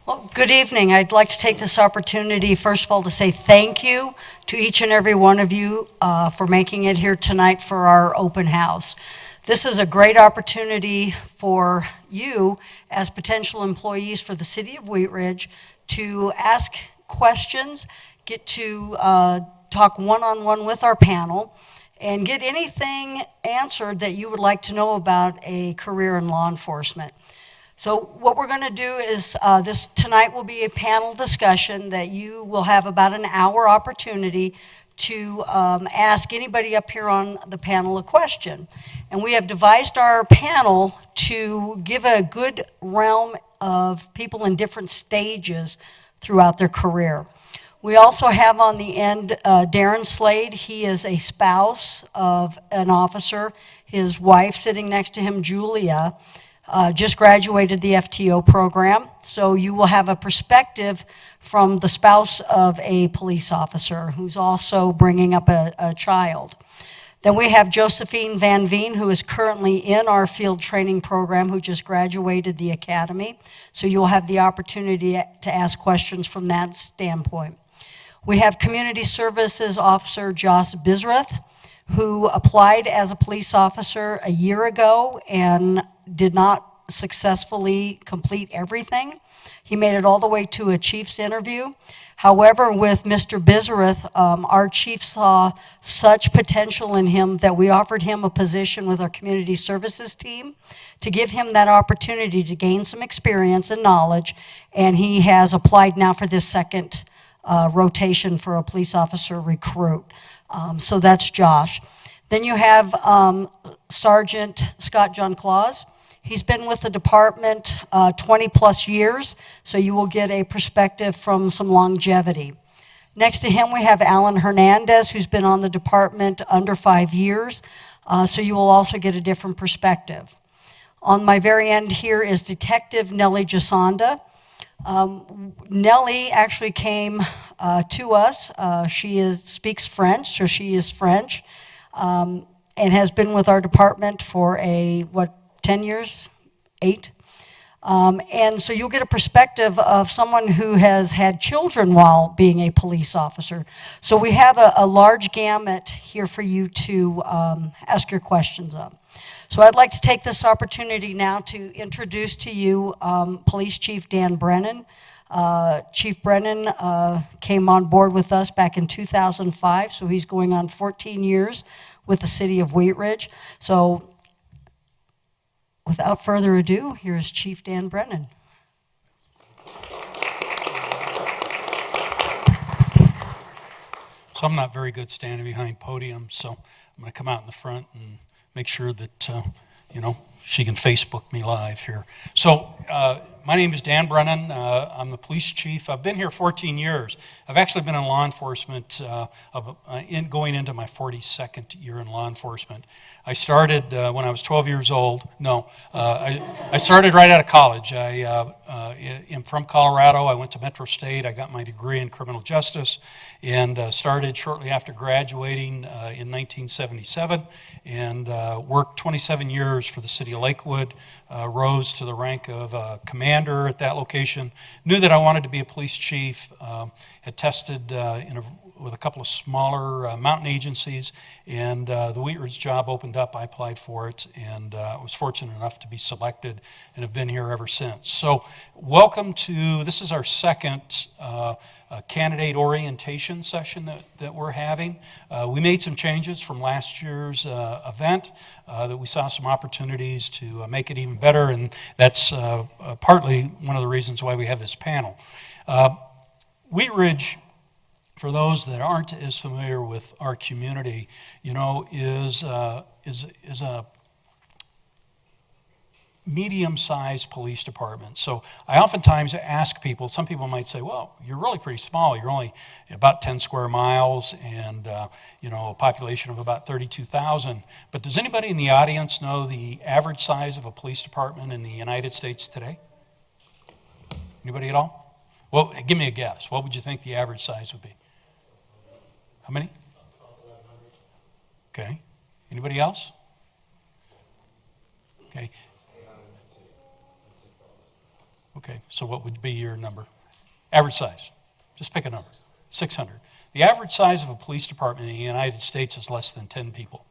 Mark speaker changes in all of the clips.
Speaker 1: Well, good evening. I'd like to take this opportunity, first of all, to say thank you to each and every one of you for making it here tonight for our open house. This is a great opportunity for you as potential employees for the City of Wheat Ridge to ask questions, get to talk one-on-one with our panel, and get anything answered that you would like to know about a career in law enforcement. So what we're going to do is this tonight will be a panel discussion that you will have about an hour opportunity to ask anybody up here on the panel a question. And we have devised our panel to give a good realm of people in different stages throughout their career. We also have on the end Darren Slade. He is a spouse of an officer. His wife sitting next to him, Julia, just graduated the FTO program, so you will have a perspective from the spouse of a police officer who's also bringing up a child. Then we have Josephine Van Veen, who is currently in our field training program, who just graduated the academy, so you'll have the opportunity to ask questions from that standpoint. We have Community Services Officer Joss Bisrath, who applied as a police officer a year ago and did not successfully complete everything. He made it all the way to a chief's interview. However, with Mr. Bisrath, our chief saw such potential in him that we offered him a position with our community services team to give him that opportunity to gain some experience and knowledge, and he has applied now for this second rotation for a police officer recruit. So that's Josh. Then you have Sergeant Scott John Claus. He's been with the department 20 plus years, so you will get a perspective from some longevity. Next to him we have Alan Hernandez, who's been on the department under 5 years, so you will also get a different perspective. On my very end here is Detective Nellie Jasonda. Nellie actually came to us. She speaks French, so she is French, and has been with our department for 10 years, 8. And so you'll get a perspective of someone who has had children while being a police officer. So we have a large gamut here for you to ask your questions of. So I'd like to take this opportunity now to introduce to you Police Chief Dan Brennan. Chief Brennan came on board with us back in 2005, so he's going on 14 years with the City of Wheat Ridge. So without further ado, here's Chief Dan Brennan.
Speaker 2: So I'm not very good standing behind podiums, so I'm going to come out in the front and make sure that, she can Facebook me live here. So my name is Dan Brennan. I'm the police chief. I've been here 14 years. I've actually been in law enforcement going into my 42nd year in law enforcement. I started when I was 12 years old. No, I started right out of college. I am from Colorado. I went to Metro State. I got my degree in criminal justice and started shortly after graduating in 1977 and worked 27 years for the city of Lakewood, rose to the rank of commander at that location, knew that I wanted to be a police chief, had tested with a couple of smaller mountain agencies, and the Wheat Ridge job opened up. I applied for it, and I was fortunate enough to be selected and have been here ever since. So welcome to, this is our second candidate orientation session that we're having. We made some changes from last year's event that we saw some opportunities to make it even better, and that's partly one of the reasons why we have this panel. Wheat Ridge, for those that aren't as familiar with our community, is a medium-sized police department. So I oftentimes ask people, some people might say, well, you're really pretty small. You're only about 10 square miles and, a population of about 32,000. But does anybody in the audience know the average size of a police department in the United States today? Anybody at all? Well, give me a guess. What would you think the average size would be? How many? Okay. Anybody else? Okay. Okay, so what would be your number? Average size. Just pick a number. 600. The average size of a police department in the United States is less than 10 people.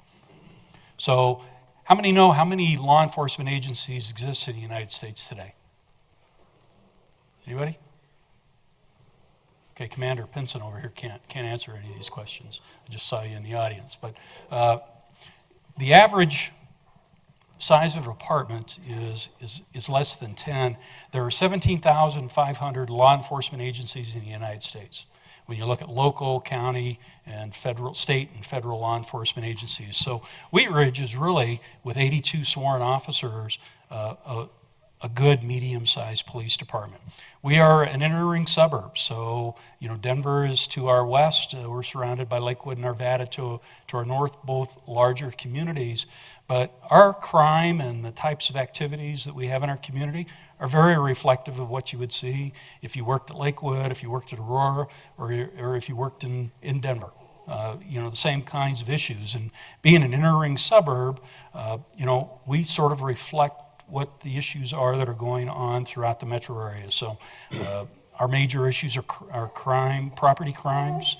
Speaker 2: So how many know how many law enforcement agencies exist in the United States today? Anybody? Okay, Commander Pinson over here can't answer any of these questions. I just saw you in the audience. But the average size of a department is less than 10. There are 17,500 law enforcement agencies in the United States when you look at local, county, and federal, state and federal law enforcement agencies. So Wheat Ridge is really, with 82 sworn officers, a good medium-sized police department. We are an inner-ring suburb, so Denver is to our west. We're surrounded by Lakewood and Arvada to our north, both larger communities. But our crime and the types of activities that we have in our community are very reflective of what you would see if you worked at Lakewood, if you worked at Aurora, or if you worked in Denver. The same kinds of issues. And being an inner-ring suburb, we sort of reflect what the issues are that are going on throughout the metro area. So our major issues are crime, property crimes,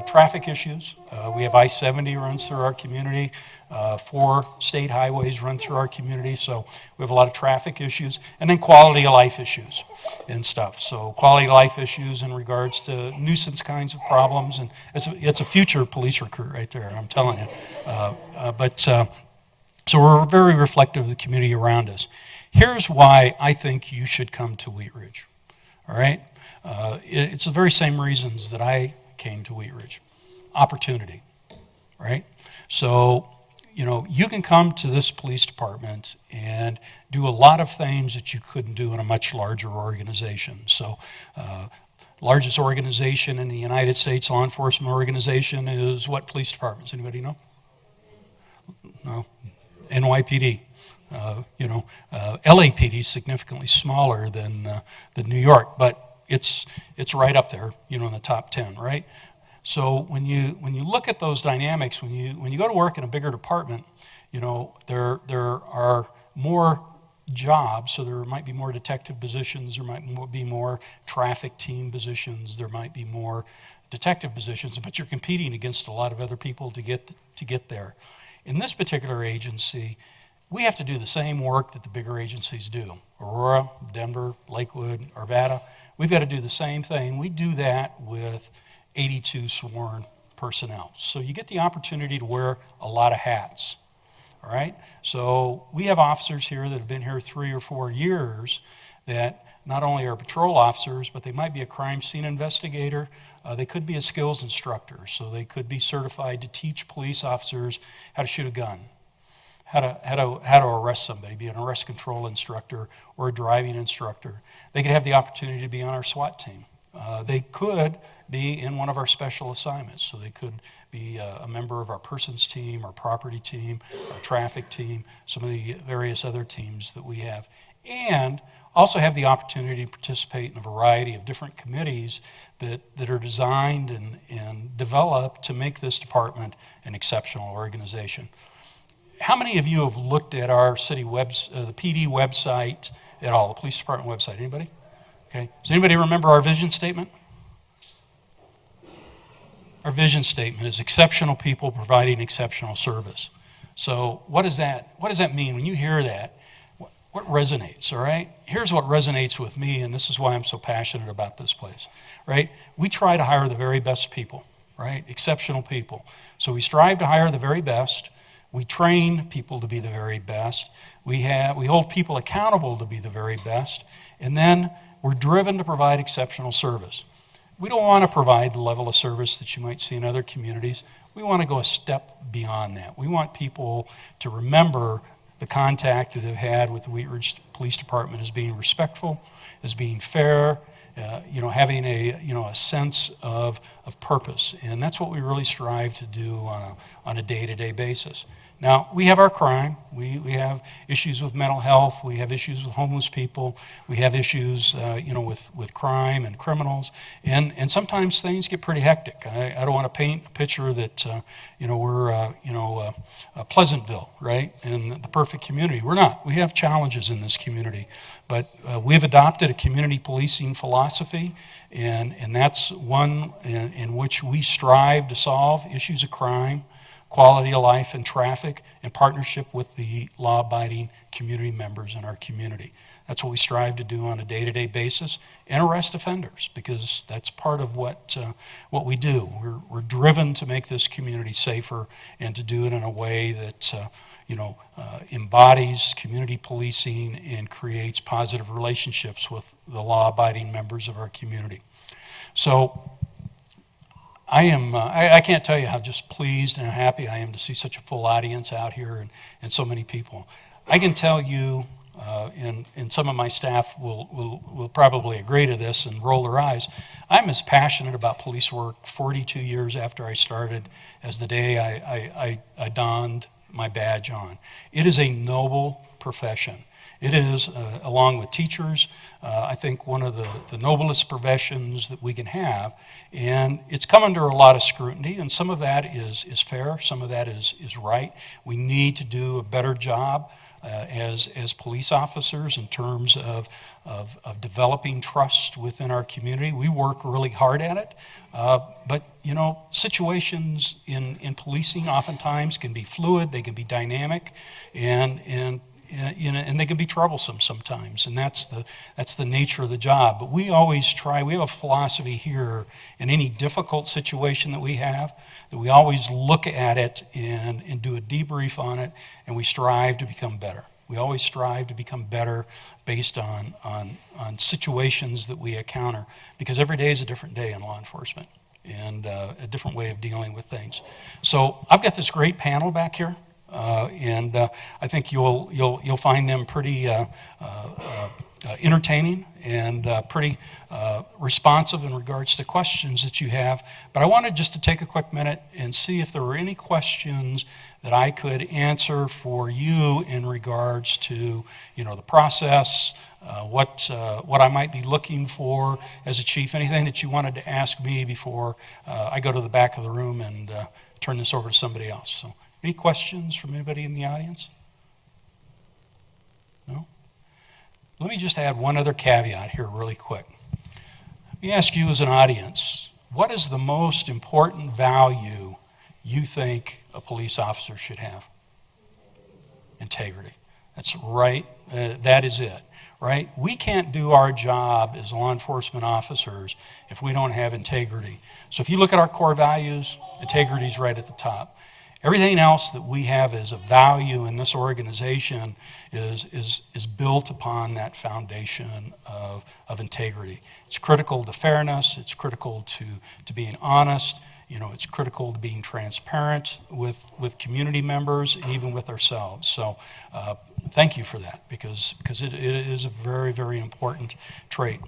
Speaker 2: traffic issues. We have I-70 runs through our community. 4 state highways run through our community, so we have a lot of traffic issues. And then quality of life issues and stuff. So quality of life issues in regards to nuisance kinds of problems. And it's a future police recruit right there, I'm telling you. So we're very reflective of the community around us. Here's why I think you should come to Wheat Ridge, all right? It's the very same reasons that I came to Wheat Ridge. Opportunity, right? So, you can come to this police department and do a lot of things that you couldn't do in a much larger organization. So, largest organization in the United States, law enforcement organization, is what police departments? Anybody know? No. NYPD. LAPD is significantly smaller than New York, but it's right up there, in the top 10, right? So when you look at those dynamics, when you go to work in a bigger department, there are more jobs, so there might be more detective positions, there might be more traffic team positions, there might be more detective positions, but you're competing against a lot of other people to get there. In this particular agency, we have to do the same work that the bigger agencies do. Aurora, Denver, Lakewood, Arvada, we've got to do the same thing. We do that with 82 sworn personnel. So you get the opportunity to wear a lot of hats, all right? So we have officers here that have been here 3 or 4 years that not only are patrol officers, but they might be a crime scene investigator. They could be a skills instructor, so they could be certified to teach police officers how to shoot a gun, how to arrest somebody, be an arrest control instructor or a driving instructor. They could have the opportunity to be on our SWAT team. They could be in one of our special assignments, so they could be a member of our persons team, our property team, our traffic team, some of the various other teams that we have. And also have the opportunity to participate in a variety of different committees that are designed and developed to make this department an exceptional organization. How many of you have looked at our city the PD website at all, the police department website? Anybody? Okay. Does anybody remember our vision statement? Our vision statement is exceptional people providing exceptional service. So what does that mean? When you hear that, what resonates, all right? Here's what resonates with me, and this is why I'm so passionate about this place, right? We try to hire the very best people, right? Exceptional people. So we strive to hire the very best. We train people to be the very best. We hold people accountable to be the very best. And then we're driven to provide exceptional service. We don't want to provide the level of service that you might see in other communities. We want to go a step beyond that. We want people to remember the contact that they've had with the Wheat Ridge Police Department as being respectful, as being fair, having a sense of purpose. And that's what we really strive to do on a day-to-day basis. Now, we have our crime. We have issues with mental health. We have issues with homeless people. We have issues, with crime and criminals. And sometimes things get pretty hectic. I don't want to paint a picture that, we're, Pleasantville, right, and the perfect community. We're not. We have challenges in this community. community. But we've adopted a community policing philosophy, and that's one in which we strive to solve issues of crime, quality of life, and traffic in partnership with the law-abiding community members in our community. That's what we strive to do on a day-to-day basis, and arrest offenders, because that's part of what we do. We're driven to make this community safer and to do it in a way that embodies community policing and creates positive relationships with the law-abiding members of our community. So I can't tell you how just pleased and happy I am to see such a full audience out here and so many people. I can tell you, and some of my staff will probably agree to this and roll their eyes, I'm as passionate about police work 42 years after I started as the day I donned my badge on. It is a noble profession. It is, along with teachers, I think one of the noblest professions that we can have, and it's come under a lot of scrutiny, and some of that is fair, some of that is right. We need to do a better job as police officers in terms of developing trust within our community. We work really hard at it, but situations in policing oftentimes can be fluid, they can be dynamic, and they can be troublesome sometimes, and that's the nature of the job. But we always try, we have a philosophy here in any difficult situation that we always look at it and do a debrief on it, and we strive to become better. We always strive to become better based on situations that we encounter, because every day is a different day in law enforcement and a different way of dealing with things. So I've got this great panel back here. And I think you'll find them pretty entertaining and pretty responsive in regards to questions that you have. But I wanted just to take a quick minute and see if there were any questions that I could answer for you in regards to the process, what I might be looking for as a chief, anything that you wanted to ask me before I go to the back of the room and turn this over to somebody else. So. Any questions from anybody in the audience? No? Let me just add one other caveat here really quick. Let me ask you as an audience, what is the most important value you think a police officer should have? Integrity. That's right. That is it, right? We can't do our job as law enforcement officers if we don't have integrity. So if you look at our core values, integrity is right at the top. Everything else that we have as a value in this organization is built upon that foundation of integrity. It's critical to fairness, it's critical to being honest, it's critical to being transparent with community members and even with ourselves. So thank you for that, because it is a very, very important trait.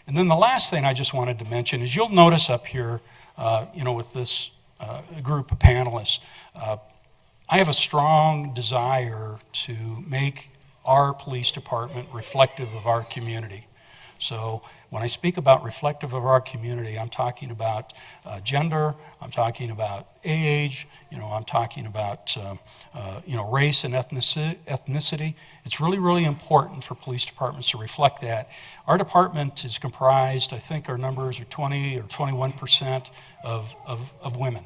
Speaker 2: And then the last thing I just wanted to mention is you'll notice up here, with this a group of panelists, I have a strong desire to make our police department reflective of our community. So when I speak about reflective of our community, I'm talking about gender, I'm talking about age, I'm talking about race and ethnicity. It's really, really important for police departments to reflect that. Our department is comprised, I think our numbers are 20 or 21% of women.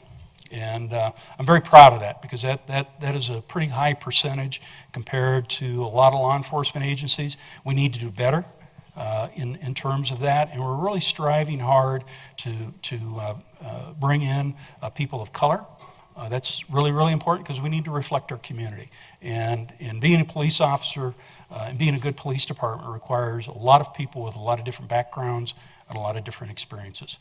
Speaker 2: And I'm very proud of that, because that is a pretty high percentage compared to a lot of law enforcement agencies. We need to do better in terms of that, and we're really striving hard to bring in people of color. That's really, really important, because we need to reflect our community. And being a police officer and being a good police department requires a lot of people with a lot of different backgrounds and a lot of different experiences.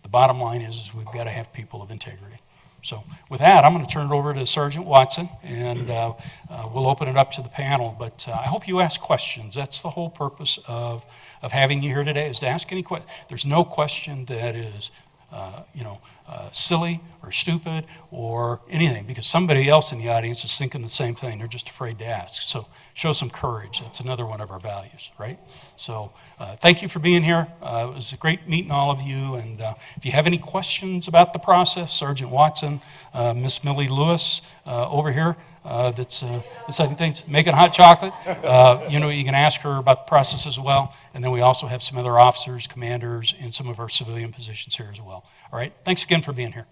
Speaker 2: The bottom line is we've got to have people of integrity. So with that, I'm going to turn it over to Sergeant Watson, and we'll open it up to the panel. But I hope you ask questions. That's the whole purpose of having you here today, is to ask any question. There's no question that is silly or stupid or anything, because somebody else in the audience is thinking the same thing. They're just afraid to ask. So show some courage. That's another one of our values, right? So thank you for being here. It was great meeting all of you. And if you have any questions about the process, Sergeant Watson, Miss Millie Lewis over here, that's deciding things, making hot chocolate. You can ask her about the process as well. And then we also have some other officers, commanders, and some of our civilian positions here as well. All right, thanks again for being here.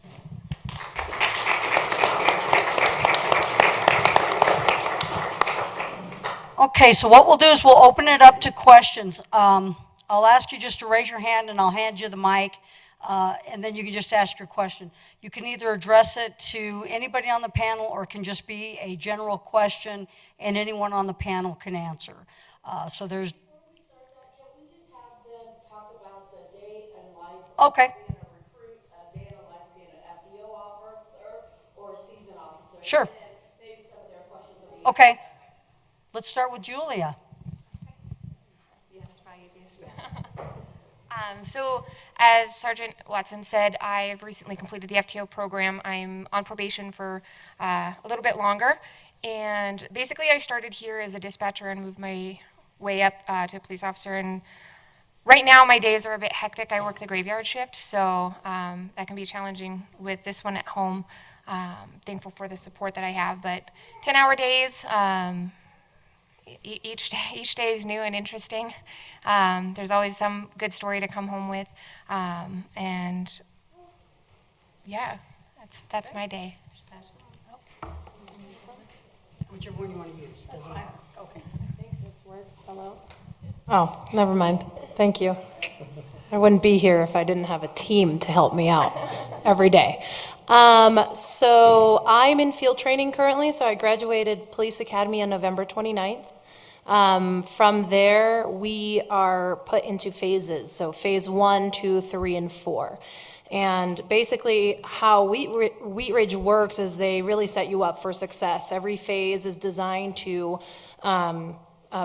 Speaker 1: Okay, so what we'll do is we'll open it up to questions. I'll ask you just to raise your hand and I'll hand you the mic, and then you can just ask your question. You can either address it to anybody on the panel or it can just be a general question and anyone on the panel can answer. So there's...
Speaker 3: Can we just have them talk about the day and life
Speaker 1: Okay,
Speaker 3: of being a recruit, a day in the life of being an FDO officer or a seasoned officer?
Speaker 1: sure.
Speaker 3: And maybe some of their questions will be.
Speaker 1: Okay. Let's start with Julia.
Speaker 4: Yeah, that's probably easiest. So, as Sergeant Watson said, I've recently completed the FTO program. I'm on probation for a little bit longer. And basically, I started here as a dispatcher and moved my way up to a police officer. And right now, my days are a bit hectic. I work the graveyard shift, so that can be challenging with this one at home. Thankful for the support that I have, but 10-hour days. Each day is new and interesting. There's always some good story to come home with, and yeah, that's my day.
Speaker 1: Whichever one you want to use, doesn't matter. Okay.
Speaker 5: I think this works. Hello? Oh, never mind. Thank you. I wouldn't be here if I didn't have a team to help me out every day. So I'm in field training currently, so I graduated Police Academy on November 29th. From there, we are put into phases, so phase 1, 2, 3, and 4. And basically how Wheat Ridge works is they really set you up for success. Every phase is designed to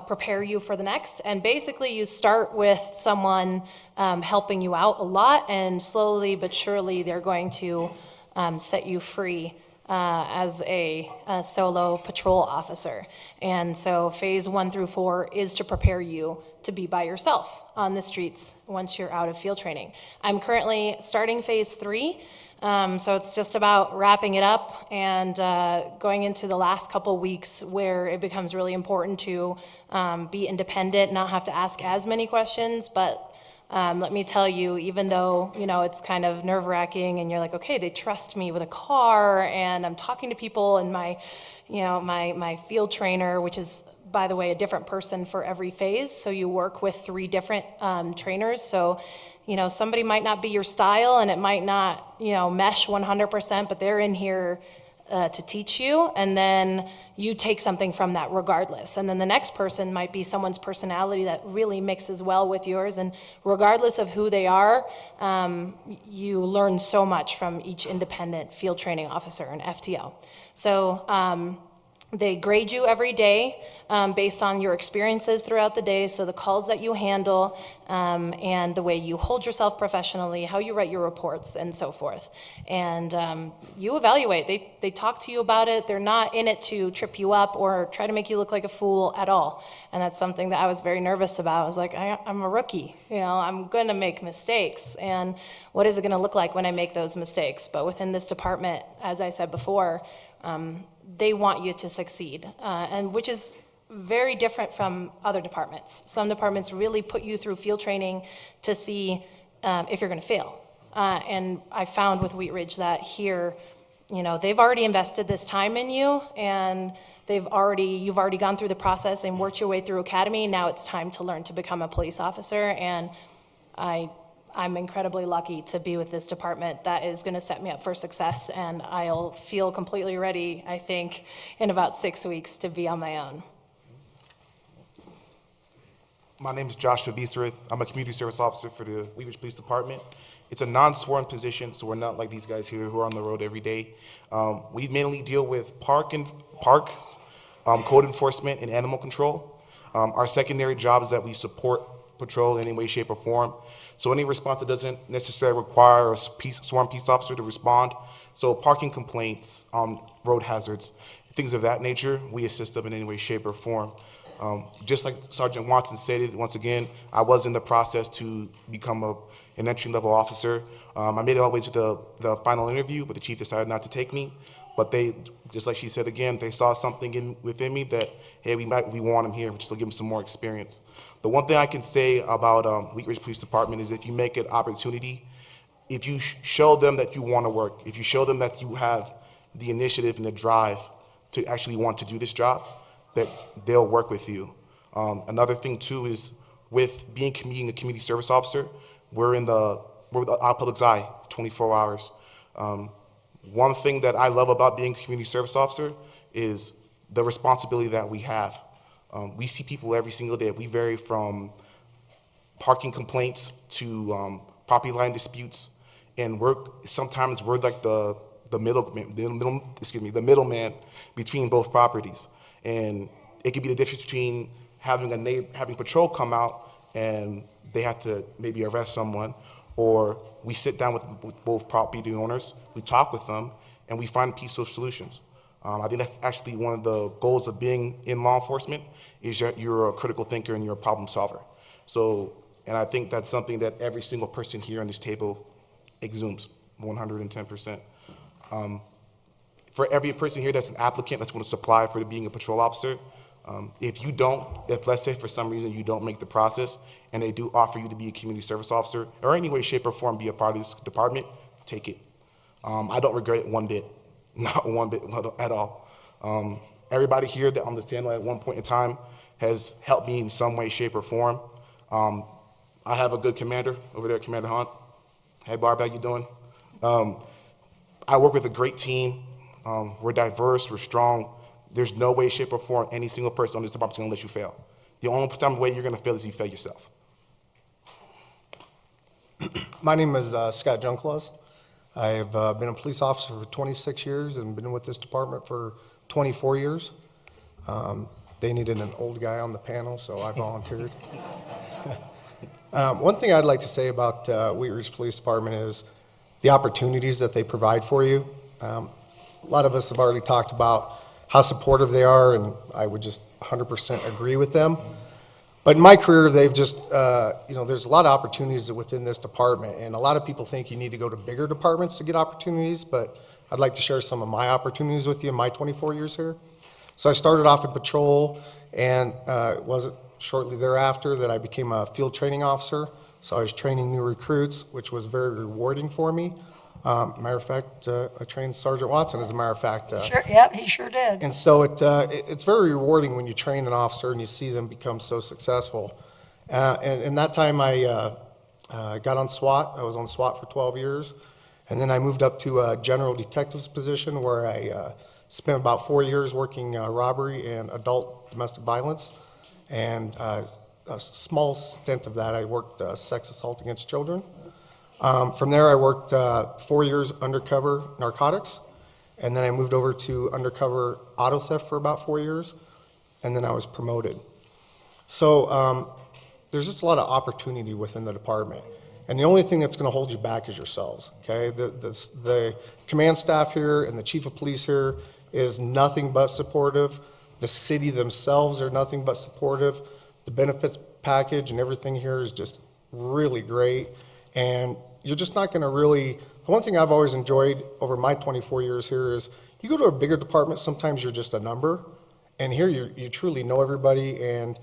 Speaker 5: prepare you for the next. And basically you start with someone helping you out a lot, and slowly but surely they're going to set you free as a solo patrol officer. And so phase 1 through 4 is to prepare you to be by yourself on the streets once you're out of field training. I'm currently starting phase 3, so it's just about wrapping it up and going into the last couple weeks where it becomes really important to be independent, not have to ask as many questions, but let me tell you, even though, it's kind of nerve-wracking and you're like, okay, they trust me with a car and I'm talking to people, and my field trainer, which is, by the way, a different person for every phase. So you work with 3 different trainers. So, somebody might not be your style and it might not, mesh 100%, but they're in here to teach you, and then you take something from that regardless. And then the next person might be someone's personality that really mixes well with yours, and regardless of who they are, you learn so much from each independent field training officer and FTO. So they grade you every day based on your experiences throughout the day, so the calls that you handle and the way you hold yourself professionally, how you write your reports, and so forth. And you evaluate. They talk to you about it. They're not in it to trip you up or try to make you look like a fool at all. And that's something that I was very nervous about. I was like, I'm a rookie. I'm going to make mistakes. And what is it going to look like when I make those mistakes? But within this department, as I said before, they want you to succeed, and which is very different from other departments. Some departments really put you through field training to see if you're going to fail. And I found with Wheat Ridge that here, they've already invested this time in you, and you've already gone through the process and worked your way through academy. Now it's time to learn to become a police officer, and I'm incredibly lucky to be with this department that is going to set me up for success, and I'll feel completely ready, I think, in about 6 weeks to be on my own.
Speaker 6: My name is Joshua Beesworth. I'm a community service officer for the Wheat Ridge Police Department. It's a non-sworn position, so we're not like these guys here who are on the road every day. We mainly deal with park code enforcement, and animal control. Our secondary job is that we support patrol in any way, shape, or form. So any response that doesn't necessarily require a sworn peace officer to respond. So parking complaints, road hazards, things of that nature, we assist them in any way, shape, or form. Just like Sergeant Watson stated, once again, I was in the process to become an entry-level officer. I made it all the way to the final interview, but the chief decided not to take me. But they, just like she said again, they saw something within me that, hey, we want him here, just to give him some more experience. The one thing I can say about Wheat Ridge Police Department is if you make an opportunity, if you show them that you want to work, if you show them that you have the initiative and the drive to actually want to do this job, that they'll work with you. Another thing too is with being a community service officer, we're with our public's eye 24 hours. One thing that I love about being a community service officer is the responsibility that we have. We see people every single day. We vary from parking complaints to property line disputes, and sometimes we're like the middleman between both properties. And it could be the difference between having patrol come out and they have to maybe arrest someone, or we sit down with both property owners, we talk with them, and we find peaceful solutions. I think that's actually one of the goals of being in law enforcement, is you're a critical thinker and you're a problem solver. So, and I think that's something that every single person here on this table exudes 110%. For every person here that's an applicant that's going to apply for being a patrol officer, if let's say for some reason you don't make the process and they do offer you to be a community service officer or any way, shape, or form be a part of this department, take it. I don't regret it one bit, not one bit at all. Everybody here that on this panel at one point in time has helped me in some way, shape, or form. I have a good commander over there, Commander Hunt. Hey, Barb, how you doing? I work with a great team. We're diverse, we're strong. There's no way, shape, or form any single person on this department is going to let you fail. The only way you're going to fail is if you fail yourself.
Speaker 7: My name is Scott Junclaws. I've been a police officer for 26 years and been with this department for 24 years. They needed an old guy on the panel, so I volunteered. One thing I'd like to say about Wheat Ridge Police Department is the opportunities that they provide for you. A lot of us have already talked about how supportive they are, and I would just 100% agree with them. But in my career, they've just, there's a lot of opportunities within this department, and a lot of people think you need to go to bigger departments to get opportunities, but I'd like to share some of my opportunities with you in my 24 years here. So I started off in patrol, and it wasn't shortly thereafter that I became a field training officer. So I was training new recruits, which was very rewarding for me. Matter of fact, I trained Sergeant Watson, as a matter of fact.
Speaker 1: Sure, yep, he sure did.
Speaker 7: And so it's very rewarding when you train an officer and you see them become so successful. And in that time, I got on SWAT. I was on SWAT for 12 years. And then I moved up to a general detective's position where I spent about 4 years working robbery and adult domestic violence. And a small stint of that, I worked sex assault against children. From there, I worked 4 years undercover narcotics, and then I moved over to undercover auto theft for about 4 years, and then I was promoted. So there's just a lot of opportunity within the department, and the only thing that's going to hold you back is yourselves, okay? The command staff here and the chief of police here is nothing but supportive. The city themselves are nothing but supportive. The benefits package and everything here is just really great, and you're just not going to really, the one thing I've always enjoyed over my 24 years here is you go to a bigger department, sometimes you're just a number, and here you truly know everybody, and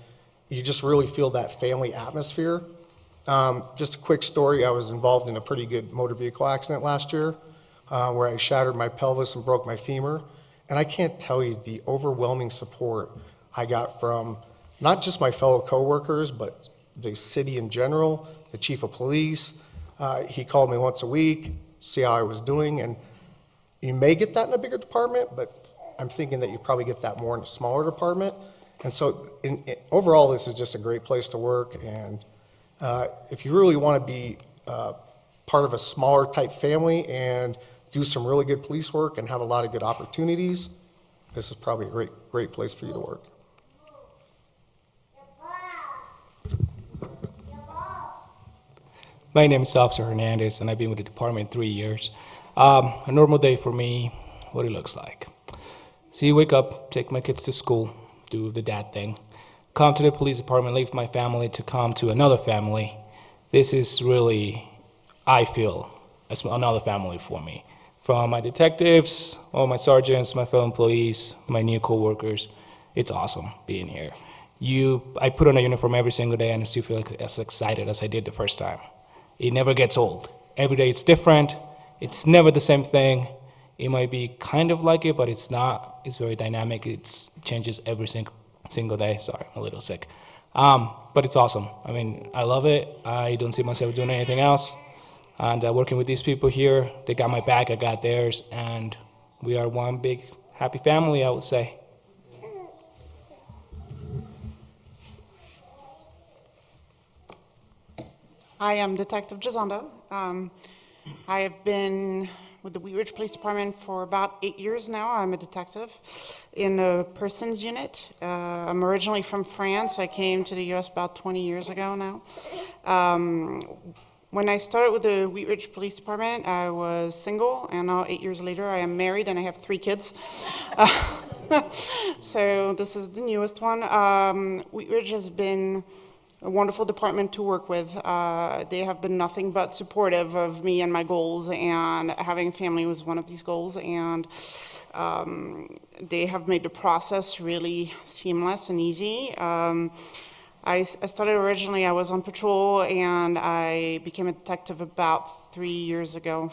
Speaker 7: you just really feel that family atmosphere. Just a quick story, I was involved in a pretty good motor vehicle accident last year where I shattered my pelvis and broke my femur, and I can't tell you the overwhelming support I got from not just my fellow coworkers, but the city in general, the chief of police. He called me once a week, see how I was doing, and you may get that in a bigger department, but I'm thinking that you probably get that more in a smaller department. And so overall, this is just a great place to work, and if you really want to be part of a smaller type family and do some really good police work and have a lot of good opportunities, this is probably a great place for you to work.
Speaker 8: My name is Officer Hernandez, and I've been with the department 3 years. A normal day for me, what it looks like. So you wake up, take my kids to school, do the dad thing, come to the police department, leave my family to come to another family. This is really, I feel, another family for me. from my detectives, all my sergeants, my fellow employees, my new coworkers. It's awesome being here. I put on a uniform every single day and I still feel like as excited as I did the first time. It never gets old. Every day it's different. It's never the same thing. It might be kind of like it, but it's not. It's very dynamic. It changes every single day. Sorry, I'm a little sick. But it's awesome. I mean, I love it. I don't see myself doing anything else. And working with these people here, they got my back, I got theirs, and we are one big happy family, I would say.
Speaker 9: I am Detective Gisondo. I have been with the Wheat Ridge Police Department for about 8 years now. I'm a detective in the persons unit. I'm originally from France. I came to the U.S. about 20 years ago now. When I started with the Wheat Ridge Police Department, I was single, and now 8 years later, I am married and I have 3 kids. So this is the newest one. Wheat Ridge has been a wonderful department to work with. They have been nothing but supportive of me and my goals, and having a family was one of these goals, and they have made the process really seamless and easy. I started originally, I was on patrol, and I became a detective about 4 years ago.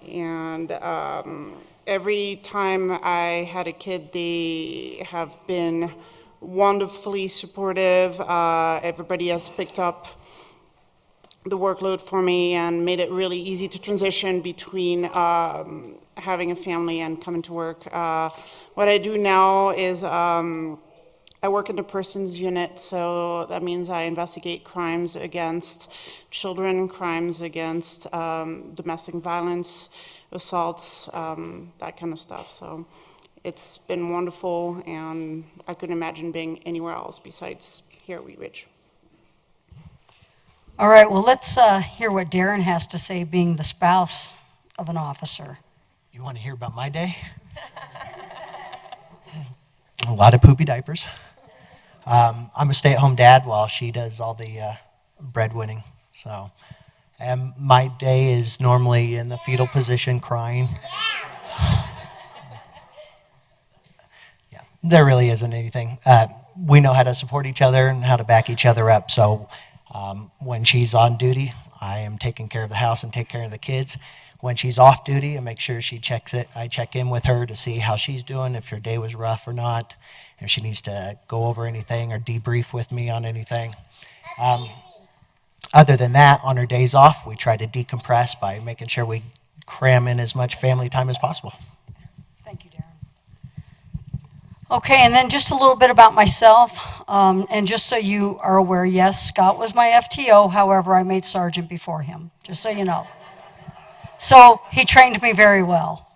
Speaker 9: And every time I had a kid, they have been wonderfully supportive. Everybody has picked up the workload for me and made it really easy to transition between having a family and coming to work. What I do now is I work in the persons unit, so that means I investigate crimes against children, crimes against domestic violence, assaults, that kind of stuff. So it's been wonderful, and I couldn't imagine being anywhere else besides here at Wheat Ridge.
Speaker 1: All right, well, let's hear what Darren has to say, being the spouse of an officer.
Speaker 10: You want to hear about my day? A lot of poopy diapers. I'm a stay-at-home dad while she does all the breadwinning. So, and my day is normally in the fetal position, crying. Yeah, there really isn't anything. We know how to support each other and how to back each other up. So, when she's on duty, I am taking care of the house and take care of the kids. When she's off duty, I make sure she checks it. I check in with her to see how she's doing, if her day was rough or not, if she needs to go over anything or debrief with me on anything. Other than that, on her days off, we try to decompress by making sure we cram in as much family time as possible.
Speaker 1: Thank you, Darren. Okay, and then just a little bit about myself. And just so you are aware, yes, Scott was my FTO. However, I made sergeant before him, just so you know. So he trained me very well.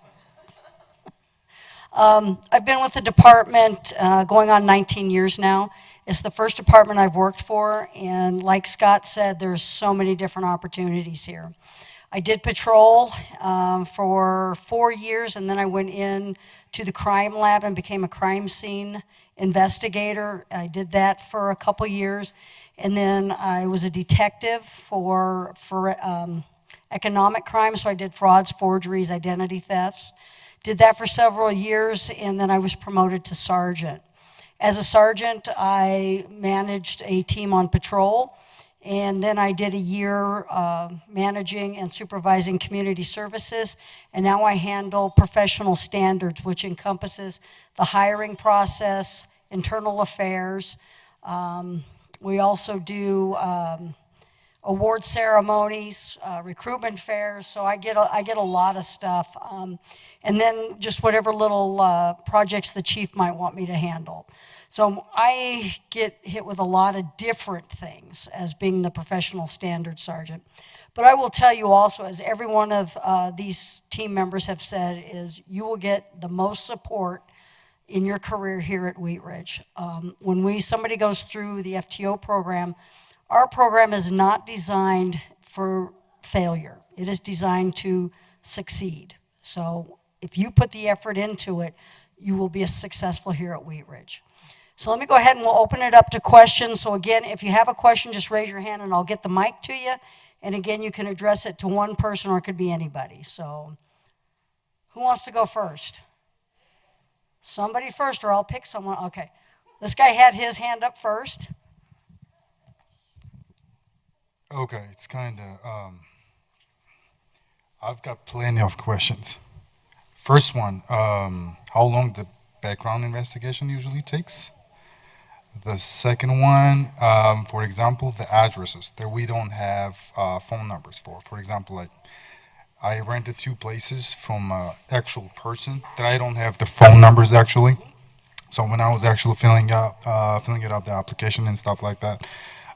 Speaker 1: I've been with the department going on 19 years now. It's the first department I've worked for, and like Scott said, there's so many different opportunities here. I did patrol for 4 years, and then I went in to the crime lab and became a crime scene investigator. I did that for a couple years, and then I was a detective for economic crime, so I did frauds, forgeries, identity thefts. Did that for several years, and then I was promoted to sergeant. As a sergeant, I managed a team on patrol, and then I did a year managing and supervising community services, and now I handle professional standards, which encompasses the hiring process, internal affairs. We also do award ceremonies, recruitment fairs, so I get a lot of stuff. And then just whatever little projects the chief might want me to handle. So I get hit with a lot of different things as being the professional standard sergeant. But I will tell you also, as every one of these team members have said, is you will get the most support in your career here at Wheat Ridge. When somebody goes through the FTO program, our program is not designed for failure. It is designed to succeed. So if you put the effort into it, you will be successful here at Wheat Ridge. So let me go ahead and we'll open it up to questions. So again, if you have a question, just raise your hand and I'll get the mic to you. And again, you can address it to one person or it could be anybody. So who wants to go first? Somebody first, or I'll pick someone. Okay. This guy had his hand up first.
Speaker 11: Okay, it's kind of, I've got plenty of questions. First one, how long the background investigation usually takes? The second one, for example, the addresses that we don't have phone numbers for. For example, like I rented 2 places from an actual person that I don't have the phone numbers actually. So when I was actually filling it up, the application and stuff like that,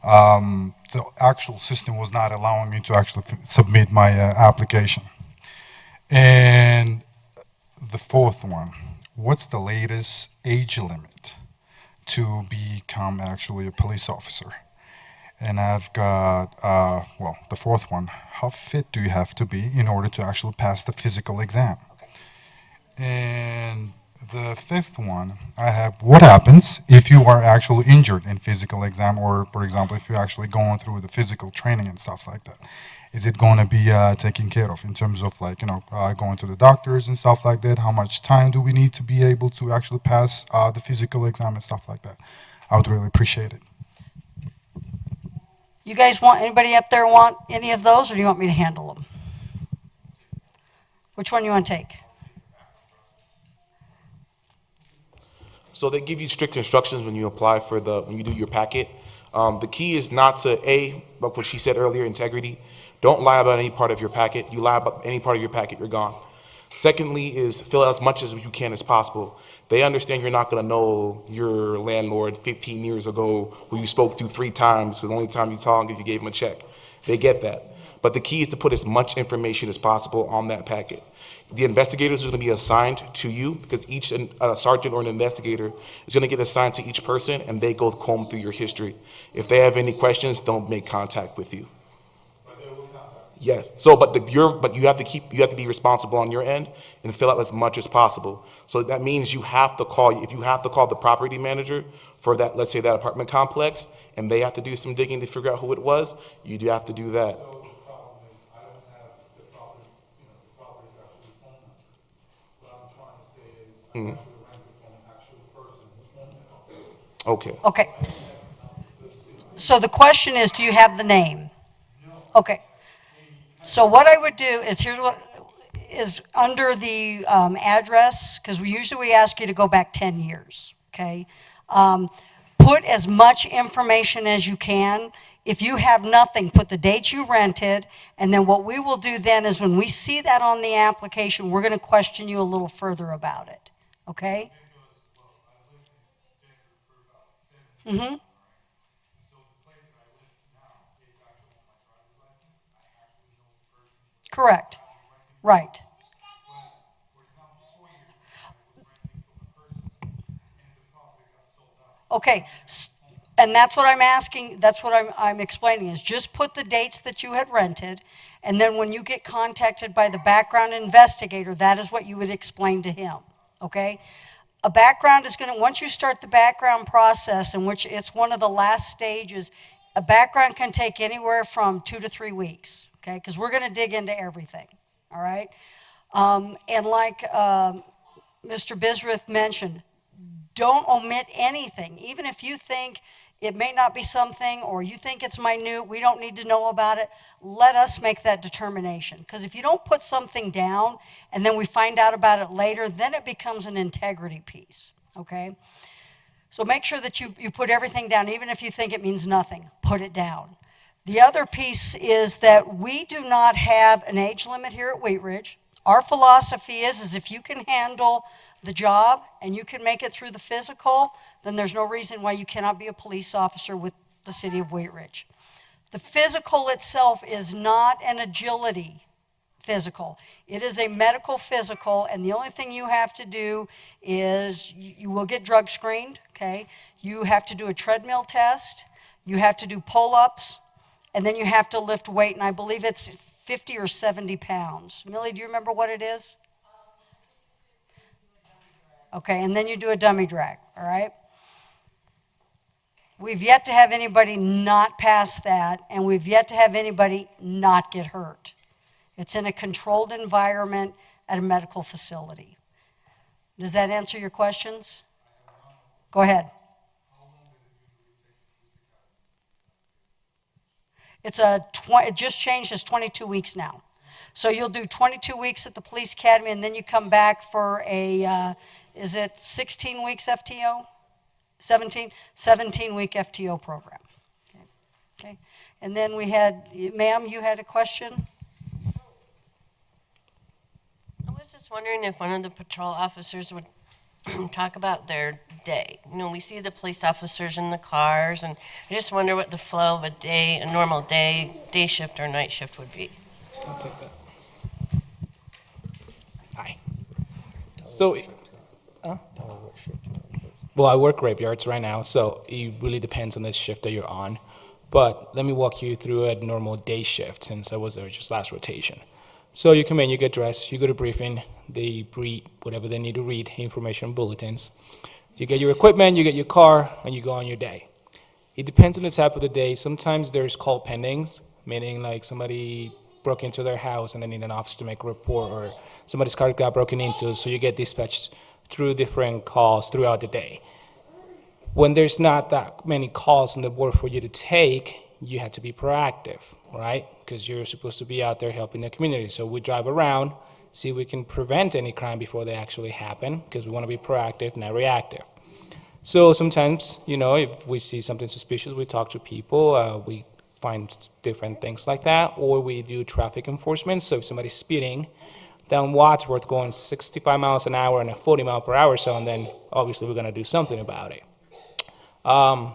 Speaker 11: the actual system was not allowing me to actually submit my application. And the fourth one, what's the latest age limit to become actually a police officer? And I've got, well, the fourth one, how fit do you have to be in order to actually pass the physical exam? And the fifth one, I have, what happens if you are actually injured in physical exam, or for example, if you're actually going through the physical training and stuff like that? Is it going to be taken care of in terms of like, going to the doctors and stuff like that? How much time do we need to be able to actually pass the physical exam and stuff like that? I would really appreciate it.
Speaker 1: You guys want, anybody up there want any of those, or do you want me to handle them? Which one you want to take?
Speaker 6: So they give you strict instructions when you apply for when you do your packet. The key is not to, like what she said earlier, integrity. Don't lie about any part of your packet. You lie about any part of your packet, you're gone. Secondly is fill out as much as you can as possible. They understand you're not going to know your landlord 15 years ago who you spoke to 3 times because the only time you saw him is you gave him a check. They get that. But the key is to put as much information as possible on that packet. The investigators are going to be assigned to you because each sergeant or an investigator is going to get assigned to each person, and they go comb through your history. If they have any questions, don't make contact with you. Yes. So, but you have to be responsible on your end and fill out as much as possible. So that means you have to call. If you have to call the property manager for that, let's say that apartment complex, and they have to do some digging to figure out who it was, you do have to do that. Okay.
Speaker 1: Okay. So the question is, do you have the name? Okay. So what I would do is, here's what is under the address, because we usually ask you to go back 10 years, okay? Put as much information as you can. If you have nothing, put the date you rented, and then what we will do then is when we see that on the application, we're going to question you a little further about it, okay? Mm-hmm. Correct. Right. Okay. And that's what I'm asking, that's what I'm explaining, is just put the dates that you had rented, and then when you get contacted by the background investigator, that is what you would explain to him, okay? A background is going to, once you start the background process, in which it's one of the last stages, a background can take anywhere from 2 to 3 weeks, okay? Because we're going to dig into everything, all right? And like Mr. Bisrith mentioned, don't omit anything. Even if you think it may not be something, or you think it's minute, we don't need to know about it, let us make that determination. Because if you don't put something down and then we find out about it later, then it becomes an integrity piece, okay? So make sure that you put everything down, even if you think it means nothing, put it down. The other piece is that we do not have an age limit here at Wheat Ridge. Our philosophy is if you can handle the job and you can make it through the physical, then there's no reason why you cannot be a police officer with the city of Wheat Ridge. The physical itself is not an agility physical. It is a medical physical, and the only thing you have to do is you will get drug screened, okay? You have to do a treadmill test, you have to do pull-ups, and then you have to lift weight, and I believe it's 50 or 70 pounds. Millie, do you remember what it is? Okay, and then you do a dummy drag, all right? We've yet to have anybody not pass that, and we've yet to have anybody not get hurt. It's in a controlled environment at a medical facility. Does that answer your questions? Go ahead. It just changed, it's 22 weeks now. So you'll do 22 weeks at the police academy, and then you come back for is it 16 weeks FTO? 17-week FTO program. Okay. And then we had, ma'am, you had a question?
Speaker 3: I was just wondering if one of the patrol officers would talk about their day. You know, we see the police officers in the cars, and I just wonder what the flow of a normal day shift or night shift would be.
Speaker 8: I'll take that. Hi. So, well, I work graveyards right now, so it really depends on the shift that you're on. But let me walk you through a normal day shift since I was there just last rotation. So you come in, you get dressed, you go to briefing, they read whatever they need to read, information bulletins. You get your equipment, you get your car, and you go on your day. It depends on the type of the day. Sometimes there's call pendings, meaning like somebody broke into their house and they need an officer to make a report, or somebody's car got broken into, so you get dispatched through different calls throughout the day. When there's not that many calls on the board for you to take, you have to be proactive, right? Because you're supposed to be out there helping the community. So we drive around, see if we can prevent any crime before they actually happen, because we want to be proactive, not reactive. So sometimes, you know, if we see something suspicious, we talk to people, we find different things like that, or we do traffic enforcement. So if somebody's speeding down Wadsworth going 65 miles an hour in a 40 mile per hour zone, then obviously we're going to do something about it. On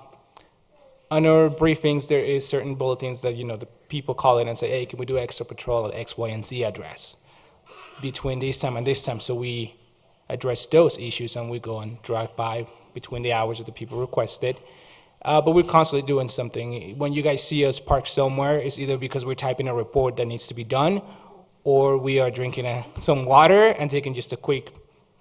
Speaker 8: our briefings, there is certain bulletins that, you know, the people call in and say, hey, can we do extra patrol at X, Y, and Z address between this time and this time? So we address those issues and we go and drive by between the hours that the people requested. But we're constantly doing something. When you guys see us parked somewhere, it's either because we're typing a report that needs to be done, or we are drinking some water and taking just a quick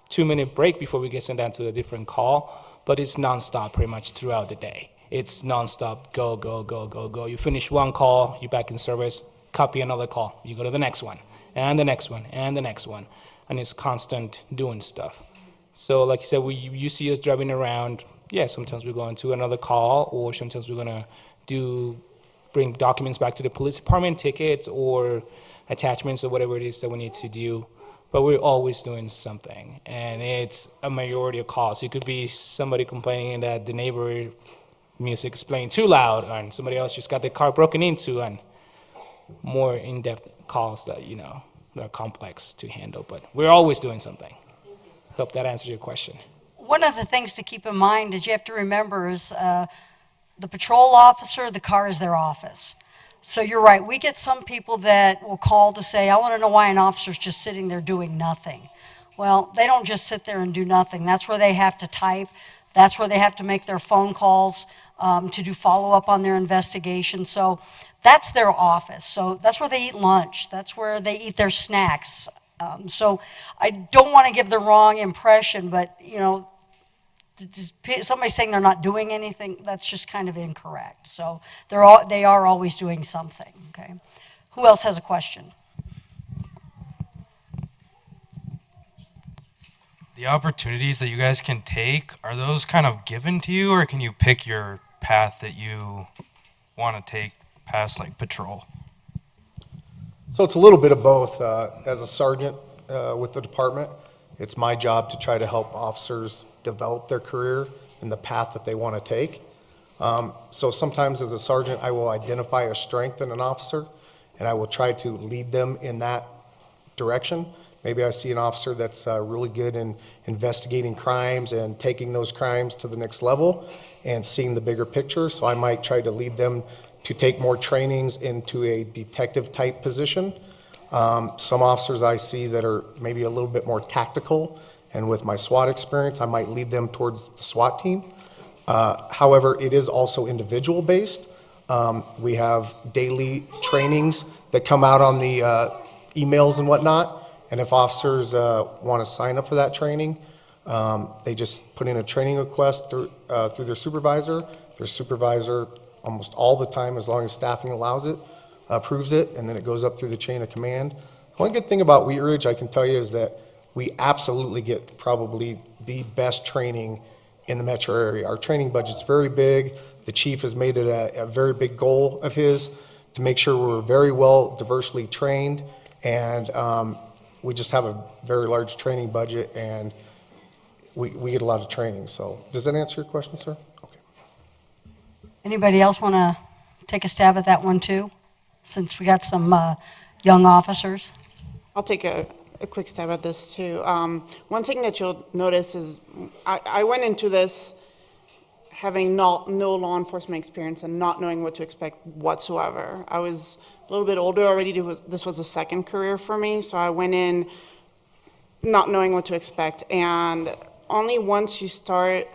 Speaker 8: 2-minute break before we get sent down to a different call. But it's nonstop pretty much throughout the day. It's nonstop, go, go, go, go, go. You finish one call, you're back in service, copy another call. You go to the next one, and the next one, and the next one. And it's constant doing stuff. So like you said, you see us driving around. Yeah, sometimes we're going to another call, or sometimes we're going to bring documents back to the police department, tickets or attachments or whatever it is that we need to do. But we're always doing something, and it's a majority of calls. It could be somebody complaining that the neighbor music is playing too loud, and somebody else just got their car broken into, and more in-depth calls that, you know, are complex to handle. But we're always doing something. Hope that answers your question.
Speaker 1: One of the things to keep in mind is you have to remember is the patrol officer, the car is their office. So you're right, we get some people that will call to say, I want to know why an officer's just sitting there doing nothing. Well, they don't just sit there and do nothing. That's where they have to type. That's where they have to make their phone calls to do follow-up on their investigation. So that's their office. So that's where they eat lunch. That's where they eat their snacks. So I don't want to give the wrong impression, but, you know, somebody saying they're not doing anything, that's just kind of incorrect. So they are always doing something, okay? Who else has a question?
Speaker 12: The opportunities that you guys can take, are those kind of given to you, or can you pick your path that you want to take past, like, patrol?
Speaker 7: So it's a little bit of both. As a sergeant with the department, it's my job to try to help officers develop their career in the path that they want to take. So sometimes as a sergeant, I will identify a strength in an officer, and I will try to lead them in that direction. Maybe I see an officer that's really good in investigating crimes and taking those crimes to the next level and seeing the bigger picture. So I might try to lead them to take more trainings into a detective type position. Some officers I see that are maybe a little bit more tactical, and with my SWAT experience, I might lead them towards the SWAT team. However, it is also individual based. We have daily trainings that come out on the emails and whatnot. And if officers want to sign up for that training, they just put in a training request through their supervisor. their supervisor almost all the time, as long as staffing allows it, approves it, and then it goes up through the chain of command. One good thing about Wheat Ridge, I can tell you, is that we absolutely get probably the best training in the metro area. Our training budget's very big. The chief has made it a very big goal of his to make sure we're very well diversely trained, and we just have a very large training budget, and we get a lot of training. So does that answer your question, sir? Okay.
Speaker 1: Anybody else want to take a stab at that one too, since we got some young officers?
Speaker 9: I'll take a quick stab at this too. One thing that you'll notice is I went into this having no law enforcement experience and not knowing what to expect whatsoever. I was a little bit older already. This was a second career for me, so I went in not knowing what to expect. And only once you start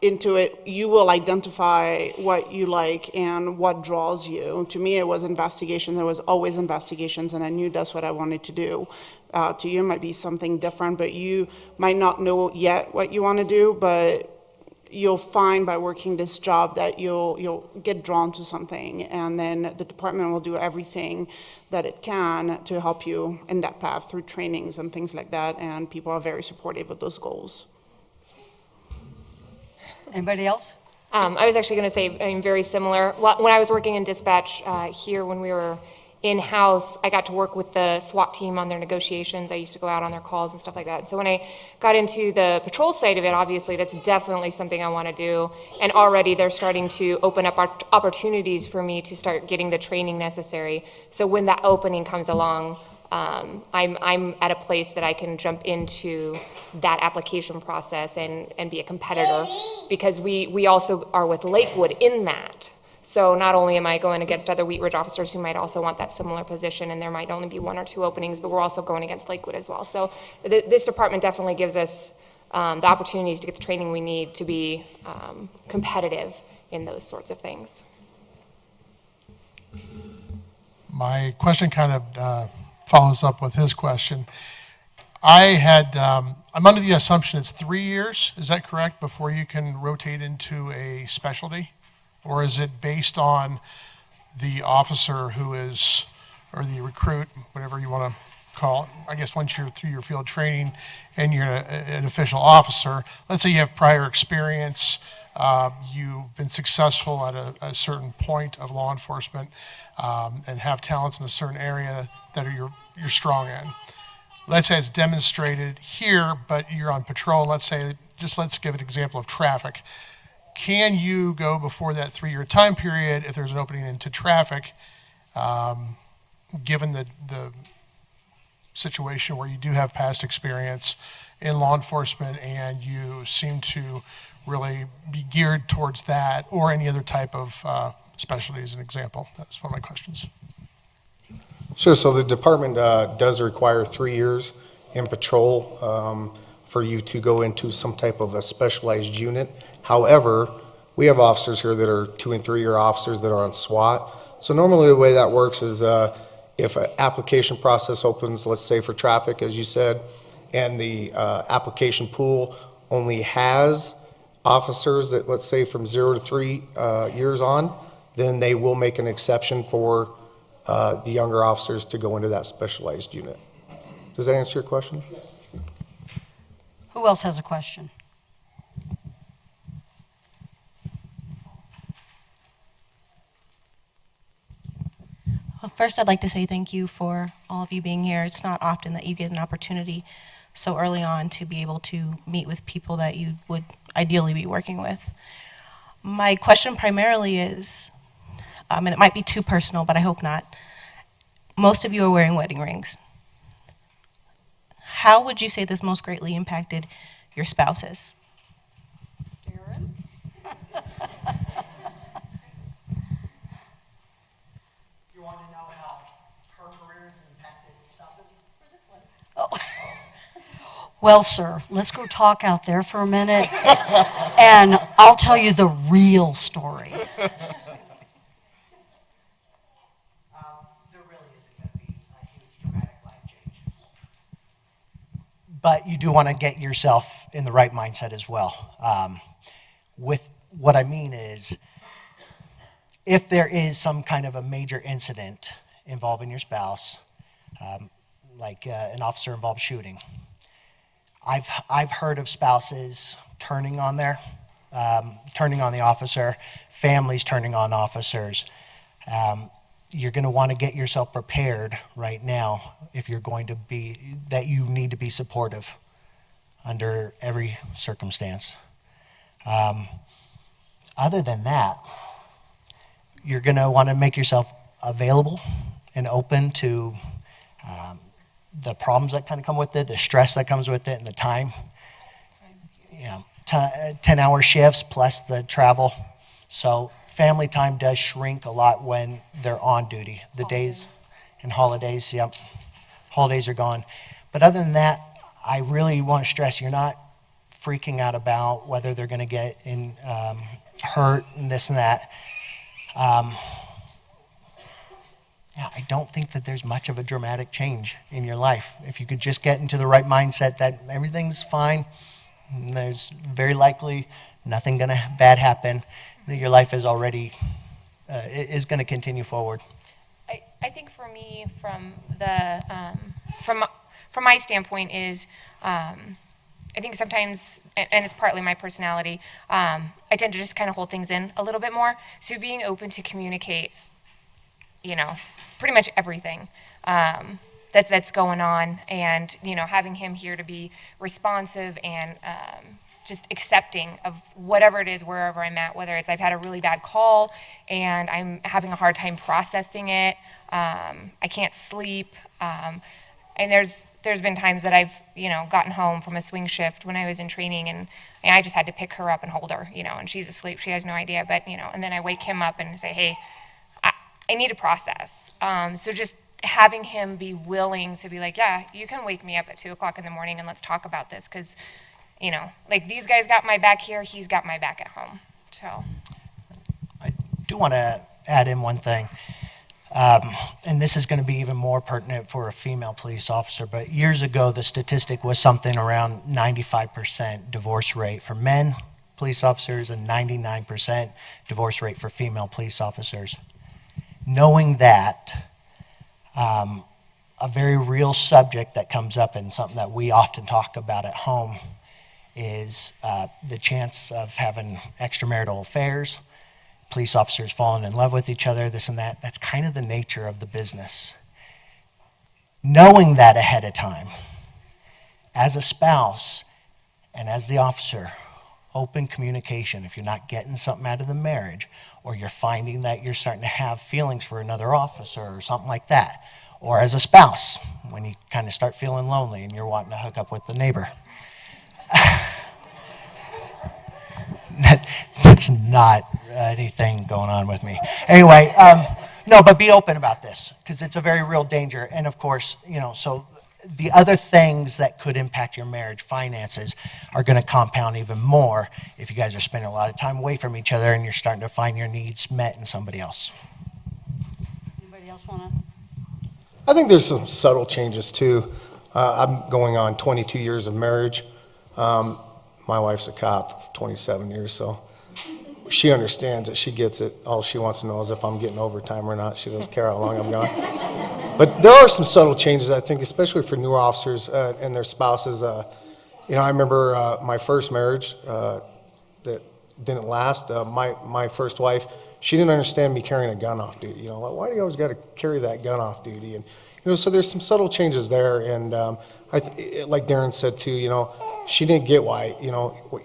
Speaker 9: into it, you will identify what you like and what draws you. To me, it was investigation. There was always investigations, and I knew that's what I wanted to do. To you, it might be something different, but you might not know yet what you want to do, but you'll find by working this job that you'll get drawn to something, and then the department will do everything that it can to help you in that path through trainings and things like that, and people are very supportive of those goals.
Speaker 1: Anybody else?
Speaker 4: I was actually going to say, I mean, very similar. When I was working in dispatch here, when we were in-house, I got to work with the SWAT team on their negotiations. I used to go out on their calls and stuff like that. So when I got into the patrol side of it, obviously, that's definitely something I want to do. And already they're starting to open up opportunities for me to start getting the training necessary. So when that opening comes along, I'm at a place that I can jump into that application process and be a competitor, because we also are with Lakewood in that. So not only am I going against other Wheat Ridge officers who might also want that similar position, and there might only be 1 or 2 openings, but we're also going against Lakewood as well. So this department definitely gives us the opportunities to get the training we need to be competitive in those sorts of things.
Speaker 13: My question kind of follows up with his question. I'm under the assumption it's 3 years, is that correct, before you can rotate into a specialty? Or is it based on the officer who is, or the recruit, whatever you want to call it? I guess once you're through your field training and you're an official officer, let's say you have prior experience, you've been successful at a certain point of law enforcement, and have talents in a certain area that you're strong in. Let's say it's demonstrated here, but you're on patrol. Let's give an example of traffic. Can you go before that 3-year time period if there's an opening into traffic, given the situation where you do have past experience in law enforcement and you seem to really be geared towards that, or any other type of specialty as an example? That's one of my questions.
Speaker 7: Sure. So the department does require 3 years in patrol for you to go into some type of a specialized unit. However, we have officers here that are 2- and 3-year officers that are on SWAT. So normally the way that works is if an application process opens, let's say for traffic, as you said, and the application pool only has officers that, let's say, from 0 to 3 years on, then they will make an exception for the younger officers to go into that specialized unit. Does that answer your question? Yes.
Speaker 1: Who else has a question?
Speaker 14: Well, first, I'd like to say thank you for all of you being here. It's not often that you get an opportunity so early on to be able to meet with people that you would ideally be working with. My question primarily is, and it might be too personal, but I hope not. Most of you are wearing wedding rings. How would you say this most greatly impacted your spouses?
Speaker 1: Well, sir, let's go talk out there for a minute, and I'll tell you the real story.
Speaker 10: There really isn't going to be a huge dramatic life change. But you do want to get yourself in the right mindset as well. what I mean is, if there is some kind of a major incident involving your spouse, like an officer-involved shooting, I've heard of spouses turning on the officer, families turning on officers. You're going to want to get yourself prepared right now if you're going to be, that you need to be supportive under every circumstance. Other than that, you're going to want to make yourself available and open to the problems that kind of come with it, the stress that comes with it, and the time. 10-hour shifts plus the travel. So family time does shrink a lot when they're on duty. The days and holidays, yep. Holidays are gone. But other than that, I really want to stress you're not freaking out about whether they're going to get hurt and this and that. I don't think that there's much of a dramatic change in your life. If you could just get into the right mindset that everything's fine, and there's very likely nothing bad happen, that your life is already is going to continue forward.
Speaker 4: I think for me, from my standpoint, is I think sometimes, and it's partly my personality, I tend to just kind of hold things in a little bit more. So being open to communicate, pretty much everything that's going on, and having him here to be responsive and just accepting of whatever it is, wherever I'm at, whether it's I've had a really bad call and I'm having a hard time processing it, I can't sleep, and there's been times that I've gotten home from a swing shift when I was in training, and I just had to pick her up and hold her, and she's asleep, she has no idea, but and then I wake him up and say, hey, I need to process. So just having him be willing to be like, yeah, you can wake me up at 2 o'clock in the morning and let's talk about this, because like these guys got my back here, he's got my back at home. So
Speaker 10: I do want to add in one thing, and this is going to be even more pertinent for a female police officer, but years ago the statistic was something around 95% divorce rate for men police officers and 99% divorce rate for female police officers. Knowing that, a very real subject that comes up and something that we often talk about at home is the chance of having extramarital affairs, police officers falling in love with each other, this and that. That's kind of the nature of the business. Knowing that ahead of time, as a spouse and as the officer, open communication. If you're not getting something out of the marriage, or you're finding that you're starting to have feelings for another officer or something like that, or as a spouse, when you kind of start feeling lonely and you're wanting to hook up with the neighbor. That's not anything going on with me. Anyway, no, but be open about this, because it's a very real danger. And of course, so the other things that could impact your marriage, finances, are going to compound even more if you guys are spending a lot of time away from each other and you're starting to find your needs met in somebody else.
Speaker 1: Anybody else want to?
Speaker 7: I think there's some subtle changes too. I'm going on 22 years of marriage. My wife's a cop for 27 years, so she understands it. She gets it. All she wants to know is if I'm getting overtime or not. She doesn't care how long I'm gone. But there are some subtle changes, I think, especially for newer officers and their spouses. I remember my first marriage that didn't last. My first wife, she didn't understand me carrying a gun off duty. Why do you always got to carry that gun off duty? And so there's some subtle changes there. And like Darren said too, she didn't get why.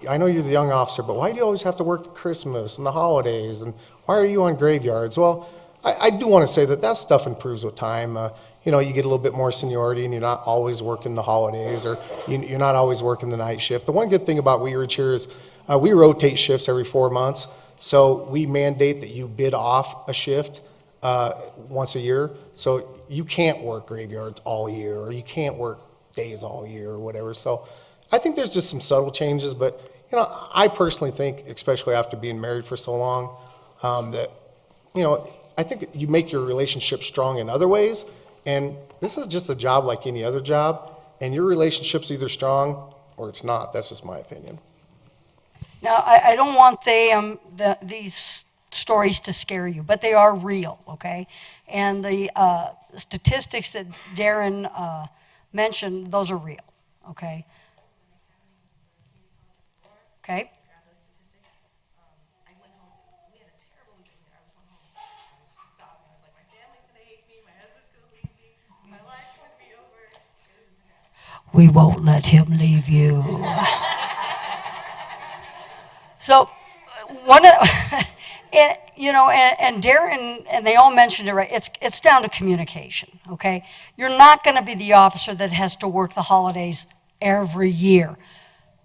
Speaker 7: I know you're the young officer, but why do you always have to work Christmas and the holidays? And why are you on graveyards? Well, I do want to say that stuff improves with time. You get a little bit more seniority, and you're not always working the holidays, or you're not always working the night shift. The one good thing about Wheat Ridge here is we rotate shifts every 4 months, so we mandate that you bid off a shift once a year. So you can't work graveyards all year, or you can't work days all year, or whatever. So I think there's just some subtle changes, but I personally think, especially after being married for so long, that I think you make your relationship strong in other ways, and this is just a job like any other job, and your relationship's either strong or it's not. That's just my opinion.
Speaker 1: Now, I don't want these stories to scare you, but they are real, okay? And the statistics that Darren mentioned, those are real, okay? Okay? We won't let him leave you. So, one of, and Darren, and they all mentioned it, right? It's down to communication, okay? You're not going to be the officer that has to work the holidays every year,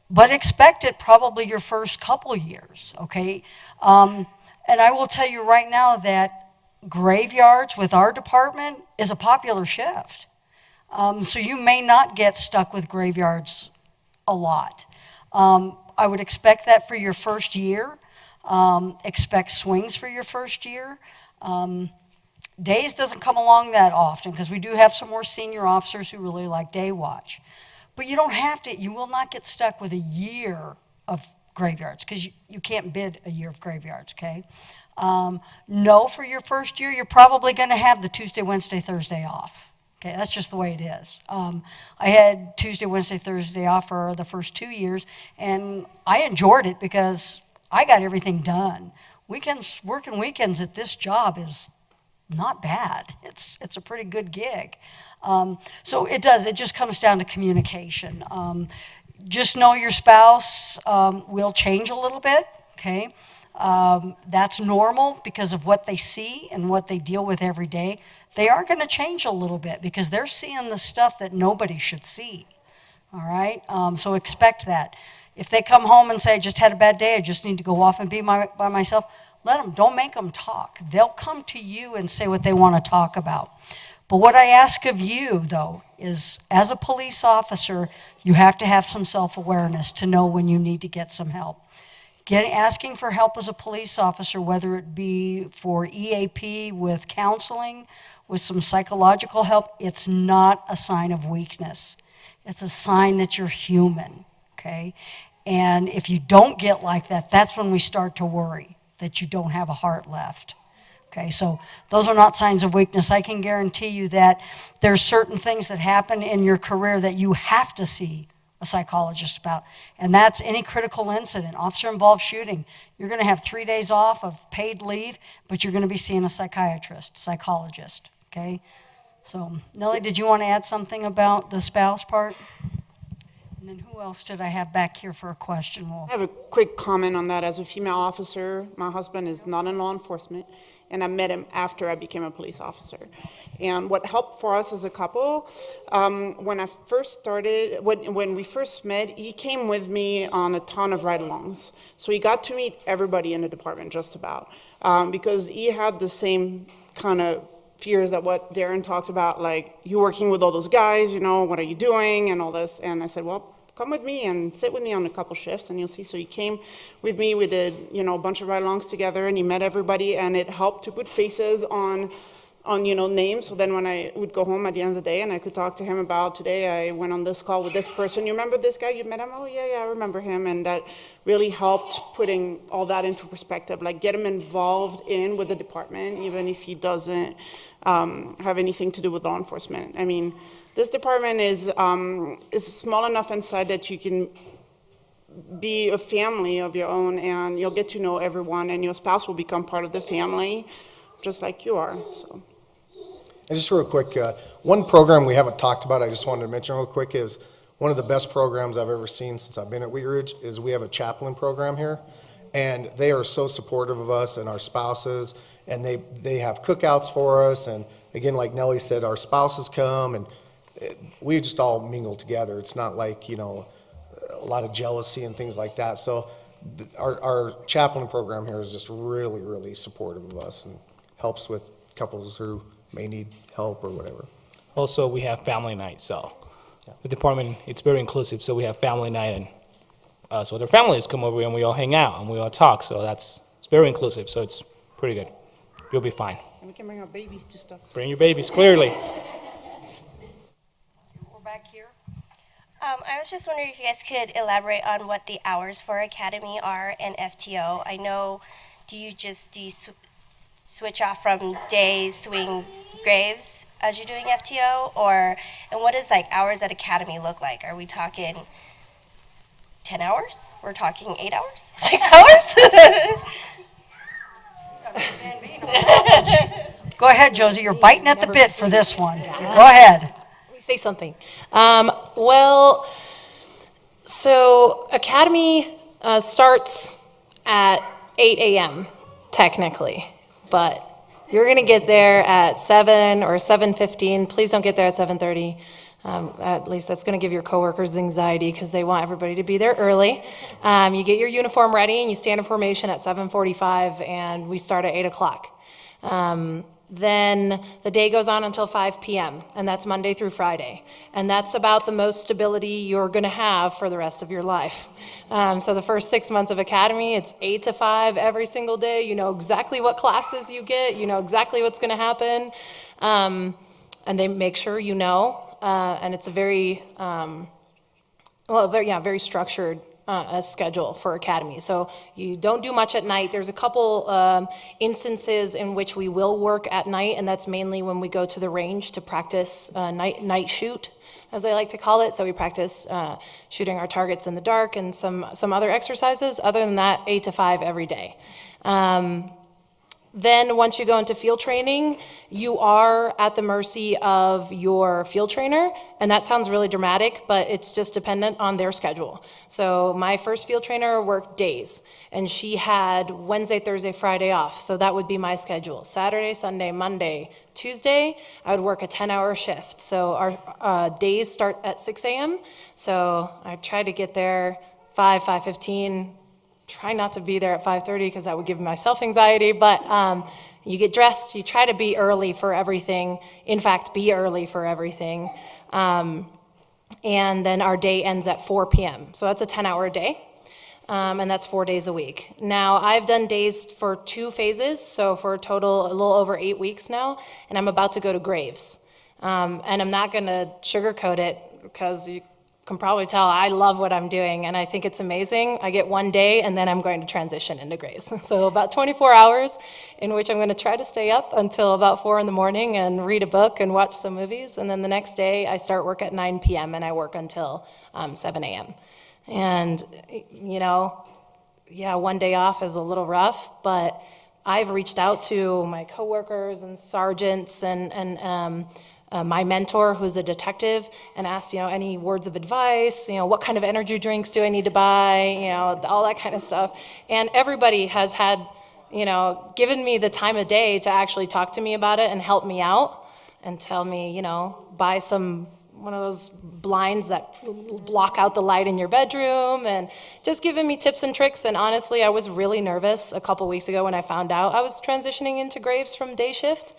Speaker 1: but expect it probably your first couple years, okay? And I will tell you right now that graveyards with our department is a popular shift. So you may not get stuck with graveyards a lot. I would expect that for your first year. Expect swings for your first year. Days doesn't come along that often because we do have some more senior officers who really like day watch. But you don't have to, you will not get stuck with a year of graveyards because you can't bid a year of graveyards, okay? No, for your first year, you're probably going to have the Tuesday, Wednesday, Thursday off. Okay, that's just the way it is. I had Tuesday, Wednesday, Thursday off for the first 2 years, and I enjoyed it because I got everything done. Working weekends at this job is not bad. It's a pretty good gig. So it just comes down to communication. Just know your spouse will change a little bit, okay? That's normal because of what they see and what they deal with every day. They are going to change a little bit because they're seeing the stuff that nobody should see, all right? So expect that. If they come home and say, I just had a bad day, I just need to go off and be by myself, let them. Don't make them talk. They'll come to you and say what they want to talk about. But what I ask of you, though, is as a police officer, you have to have some self-awareness to know when you need to get some help. Asking for help as a police officer, whether it be for EAP with counseling, with some psychological help, it's not a sign of weakness. It's a sign that you're human, okay? And if you don't get like that, that's when we start to worry that you don't have a heart left. Okay, so those are not signs of weakness. I can guarantee you that there's certain things that happen in your career that you have to see a psychologist about, and that's any critical incident, officer-involved shooting. You're going to have 3 days off of paid leave, but you're going to be seeing a psychologist, okay? So, Nellie, did you want to add something about the spouse part? And then who else did I have back here for a question?
Speaker 9: I have a quick comment on that. As a female officer, my husband is not in law enforcement, and I met him after I became a police officer. And what helped for us as a couple, when I first started, when we first met, he came with me on a ton of ride-alongs. So he got to meet everybody in the department, just about, because he had the same kind of fears that what Darren talked about, like, you working with all those guys, what are you doing, and all this. And I said, well, come with me and sit with me on a couple shifts and you'll see. So he came with me, we did, a bunch of ride-alongs together, and he met everybody, and it helped to put faces on names. So then when I would go home at the end of the day and I could talk to him about, today I went on this call with this person, you remember this guy, you met him? Oh yeah, I remember him. And that really helped putting all that into perspective, like get him involved with the department, even if he doesn't have anything to do with law enforcement. I mean, this department is small enough inside that you can be a family of your own, and you'll get to know everyone, and your spouse will become part of the family, just like you are. So.
Speaker 7: And just real quick, one program we haven't talked about, I just wanted to mention real quick, is one of the best programs I've ever seen since I've been at Wheat Ridge is we have a chaplain program here, and they are so supportive of us and our spouses, and they have cookouts for us, and again, like Nellie said, our spouses come, and we just all mingle together. It's not like, a lot of jealousy and things like that. So our chaplain program here is just really, really supportive of us and helps with couples who may need help or whatever.
Speaker 8: Also, we have family night, so the department, it's very inclusive, so we have family night, and so their families come over and we all hang out and we all talk, so it's very inclusive, so it's pretty good. You'll be fine.
Speaker 9: And we can bring our babies to stuff.
Speaker 8: Bring your babies, clearly.
Speaker 1: We're back here.
Speaker 15: I was just wondering if you guys could elaborate on what the hours for Academy are and FTO. I know, do you switch off from days, swings, graves as you're doing FTO, and what does like hours at Academy look like? Are we talking 10 hours? We're talking 8 hours? 6 hours?
Speaker 1: Go ahead, Josie, you're biting at the bit for this one. Go ahead.
Speaker 5: Let me say something. Well, so Academy starts at 8 a.m. technically, but you're going to get there at 7 or 7:15. Please don't get there at 7:30. At least that's going to give your coworkers anxiety because they want everybody to be there early. You get your uniform ready and you stand in formation at 7:45, and we start at 8 o'clock. Then the day goes on until 5 p.m., and that's Monday through Friday. And that's about the most stability you're going to have for the rest of your life. So the first 6 months of Academy, it's 8 to 5 every single day. You know exactly what classes you get. You know exactly what's going to happen. And they make sure you know. And it's a very, very structured schedule for Academy. So you don't do much at night. There's a couple instances in which we will work at night, and that's mainly when we go to the range to practice night shoot, as they like to call it. So we practice shooting our targets in the dark and some other exercises. Other than that, 8 to 5 every day. Then once you go into field training, you are at the mercy of your field trainer, and that sounds really dramatic, but it's just dependent on their schedule. So my first field trainer worked days, and she had Wednesday, Thursday, Friday off, so that would be my schedule. Saturday, Sunday, Monday, Tuesday, I would work a 10-hour shift. So our days start at 6 a.m., so I try to get there 5:15, try not to be there at 5:30 because that would give myself anxiety, but you get dressed, you try to be early for everything. In fact, be early for everything. And then our day ends at 4 p.m. So that's a 10-hour day, and that's 4 days a week. Now, I've done days for 2 phases, so for a total a little over 8 weeks now, and I'm about to go to Graves. And I'm not going to sugarcoat it because you can probably tell I love what I'm doing, and I think it's amazing. I get 1 day, and then I'm going to transition into Graves. So about 24 hours in which I'm going to try to stay up until about 4 in the morning and read a book and watch some movies. And then the next day, I start work at 9 p.m., and I work until 7 a.m. And, you know, yeah, 1 day off is a little rough, but I've reached out to my coworkers and sergeants and my mentor, who's a detective, and asked, any words of advice, what kind of energy drinks do I need to buy, all that kind of stuff. And everybody has had, given me the time of day to actually talk to me about it and help me out and tell me, buy one of those blinds that block out the light in your bedroom, and just giving me tips and tricks. And honestly, I was really nervous a couple weeks ago when I found out I was transitioning into Graves from day shift,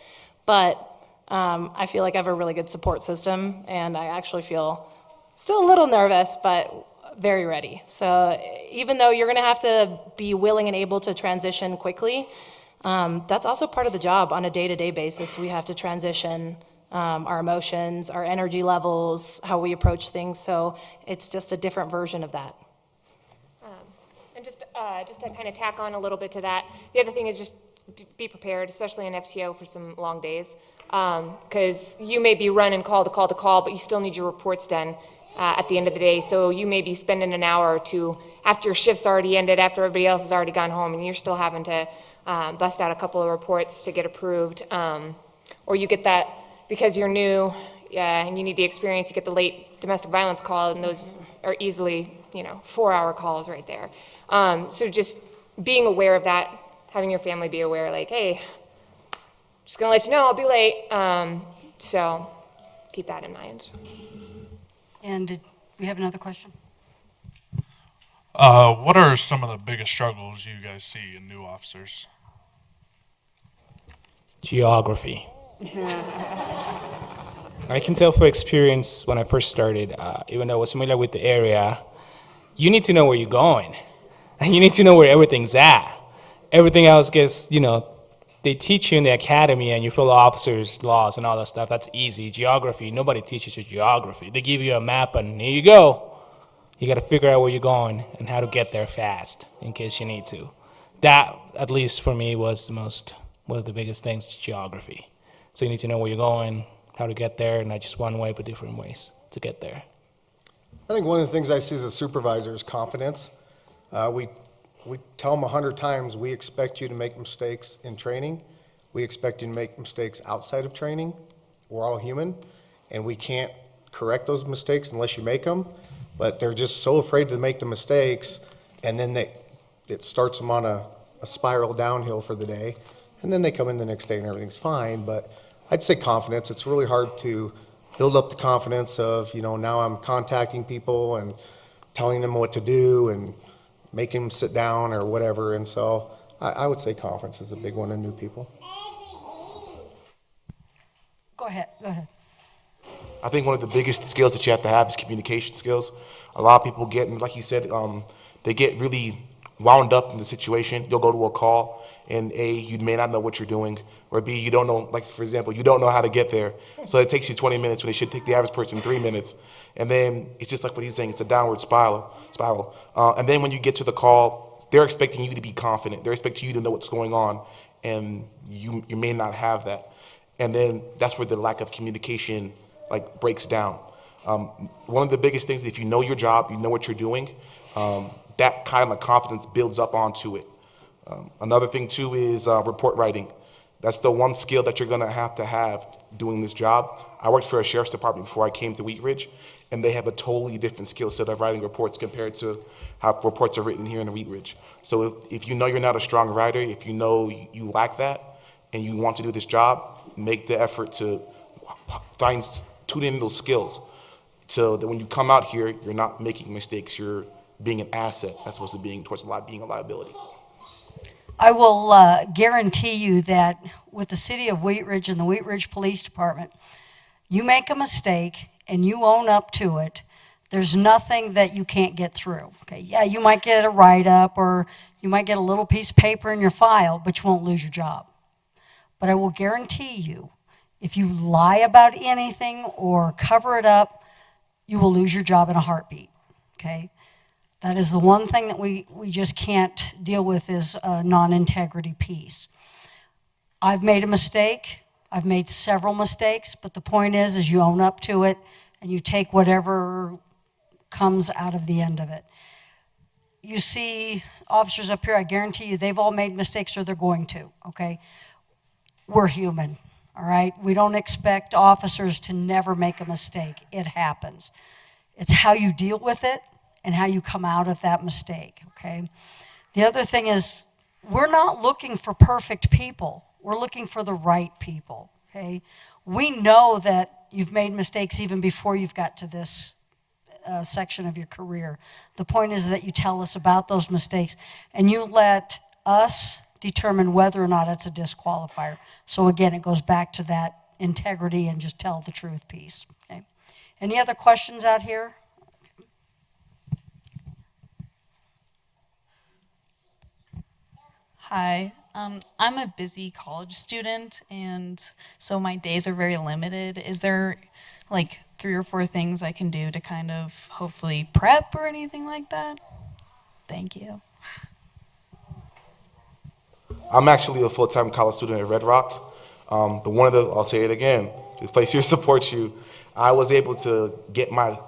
Speaker 5: but I feel like I have a really good support system, and I actually feel still a little nervous, but very ready. So even though you're going to have to be willing and able to transition quickly, that's also part of the job on a day-to-day basis. We have to transition our emotions, our energy levels, how we approach things. So it's just a different version of that.
Speaker 4: And just to kind of tack on a little bit to that, the other thing is just be prepared, especially in FTO for some long days. Because you may be running call to call, but you still need your reports done at the end of the day. So you may be spending an hour or two after your shift's already ended, after everybody else has already gone home, and you're still having to bust out a couple of reports to get approved. Or you get that because you're new and you need the experience, you get the late domestic violence call, and those are easily 4-hour calls right there. So just being aware of that, having your family be aware, like, hey, just gonna let you know I'll be late. So keep that in mind.
Speaker 1: And did we have another question?
Speaker 16: What are some of the biggest struggles you guys see in new officers?
Speaker 8: Geography. I can tell for experience when I first started, even though I was familiar with the area, you need to know where you're going. And you need to know where everything's at. Everything else gets, they teach you in the academy and you follow officers' laws and all that stuff. That's easy. Geography, nobody teaches you geography. They give you a map and here you go. You got to figure out where you're going and how to get there fast in case you need to. That, at least for me, was one of the biggest things, geography. So you need to know where you're going, how to get there, not just one way, but different ways to get there.
Speaker 7: I think one of the things I see as a supervisor is confidence. We tell them 100 times, we expect you to make mistakes in training. We expect you to make mistakes outside of training. We're all human, and we can't correct those mistakes unless you make them. But they're just so afraid to make the mistakes, and then it starts them on a spiral downhill for the day. And then they come in the next day and everything's fine. But I'd say confidence. It's really hard to build up the confidence of, now I'm contacting people and telling them what to do and making them sit down or whatever. And so I would say confidence is a big one in new people.
Speaker 1: Go ahead.
Speaker 6: I think one of the biggest skills that you have to have is communication skills. A lot of people get, like you said, they get really wound up in the situation. You'll go to a call, and A, you may not know what you're doing, or B, you don't know, like for example, you don't know how to get there. So it takes you 20 minutes when it should take the average person 3 minutes. And then it's just like what he's saying, it's a downward spiral. And then when you get to the call, they're expecting you to be confident. They're expecting you to know what's going on, and you may not have that. And then that's where the lack of communication breaks down. One of the biggest things, if you know your job, you know what you're doing, that kind of confidence builds up onto it. Another thing too is report writing. That's the one skill that you're gonna have to have doing this job. I worked for a sheriff's department before I came to Wheat Ridge, and they have a totally different skill set of writing reports compared to how reports are written here in Wheat Ridge. So if you know you're not a strong writer, if you know you lack that, and you want to do this job, make the effort to tune in those skills so that when you come out here, you're not making mistakes, you're being an asset as opposed to being a liability.
Speaker 1: I will guarantee you that with the city of Wheat Ridge and the Wheat Ridge Police Department, you make a mistake and you own up to it, there's nothing that you can't get through. Okay, yeah, you might get a write-up or you might get a little piece of paper in your file, but you won't lose your job. But I will guarantee you, if you lie about anything or cover it up, you will lose your job in a heartbeat, okay? That is the one thing that we just can't deal with is a non-integrity piece. I've made a mistake. I've made several mistakes, but the point is you own up to it and you take whatever comes out of the end of it. You see officers up here, I guarantee you they've all made mistakes or they're going to, okay? We're human, all right? We don't expect officers to never make a mistake. It happens. It's how you deal with it and how you come out of that mistake, okay? The other thing is we're not looking for perfect people. We're looking for the right people, okay? We know that you've made mistakes even before you've got to this section of your career. The point is that you tell us about those mistakes and you let us determine whether or not it's a disqualifier. So again, it goes back to that integrity and just tell the truth piece, okay? Any other questions out here?
Speaker 17: Hi, I'm a busy college student, and so my days are very limited. Is there like 3 or 4 things I can do to kind of hopefully prep or anything like that? Thank you.
Speaker 6: I'm actually a full-time college student at Red Rocks. I'll say it again, this place here supports you. I was able to get my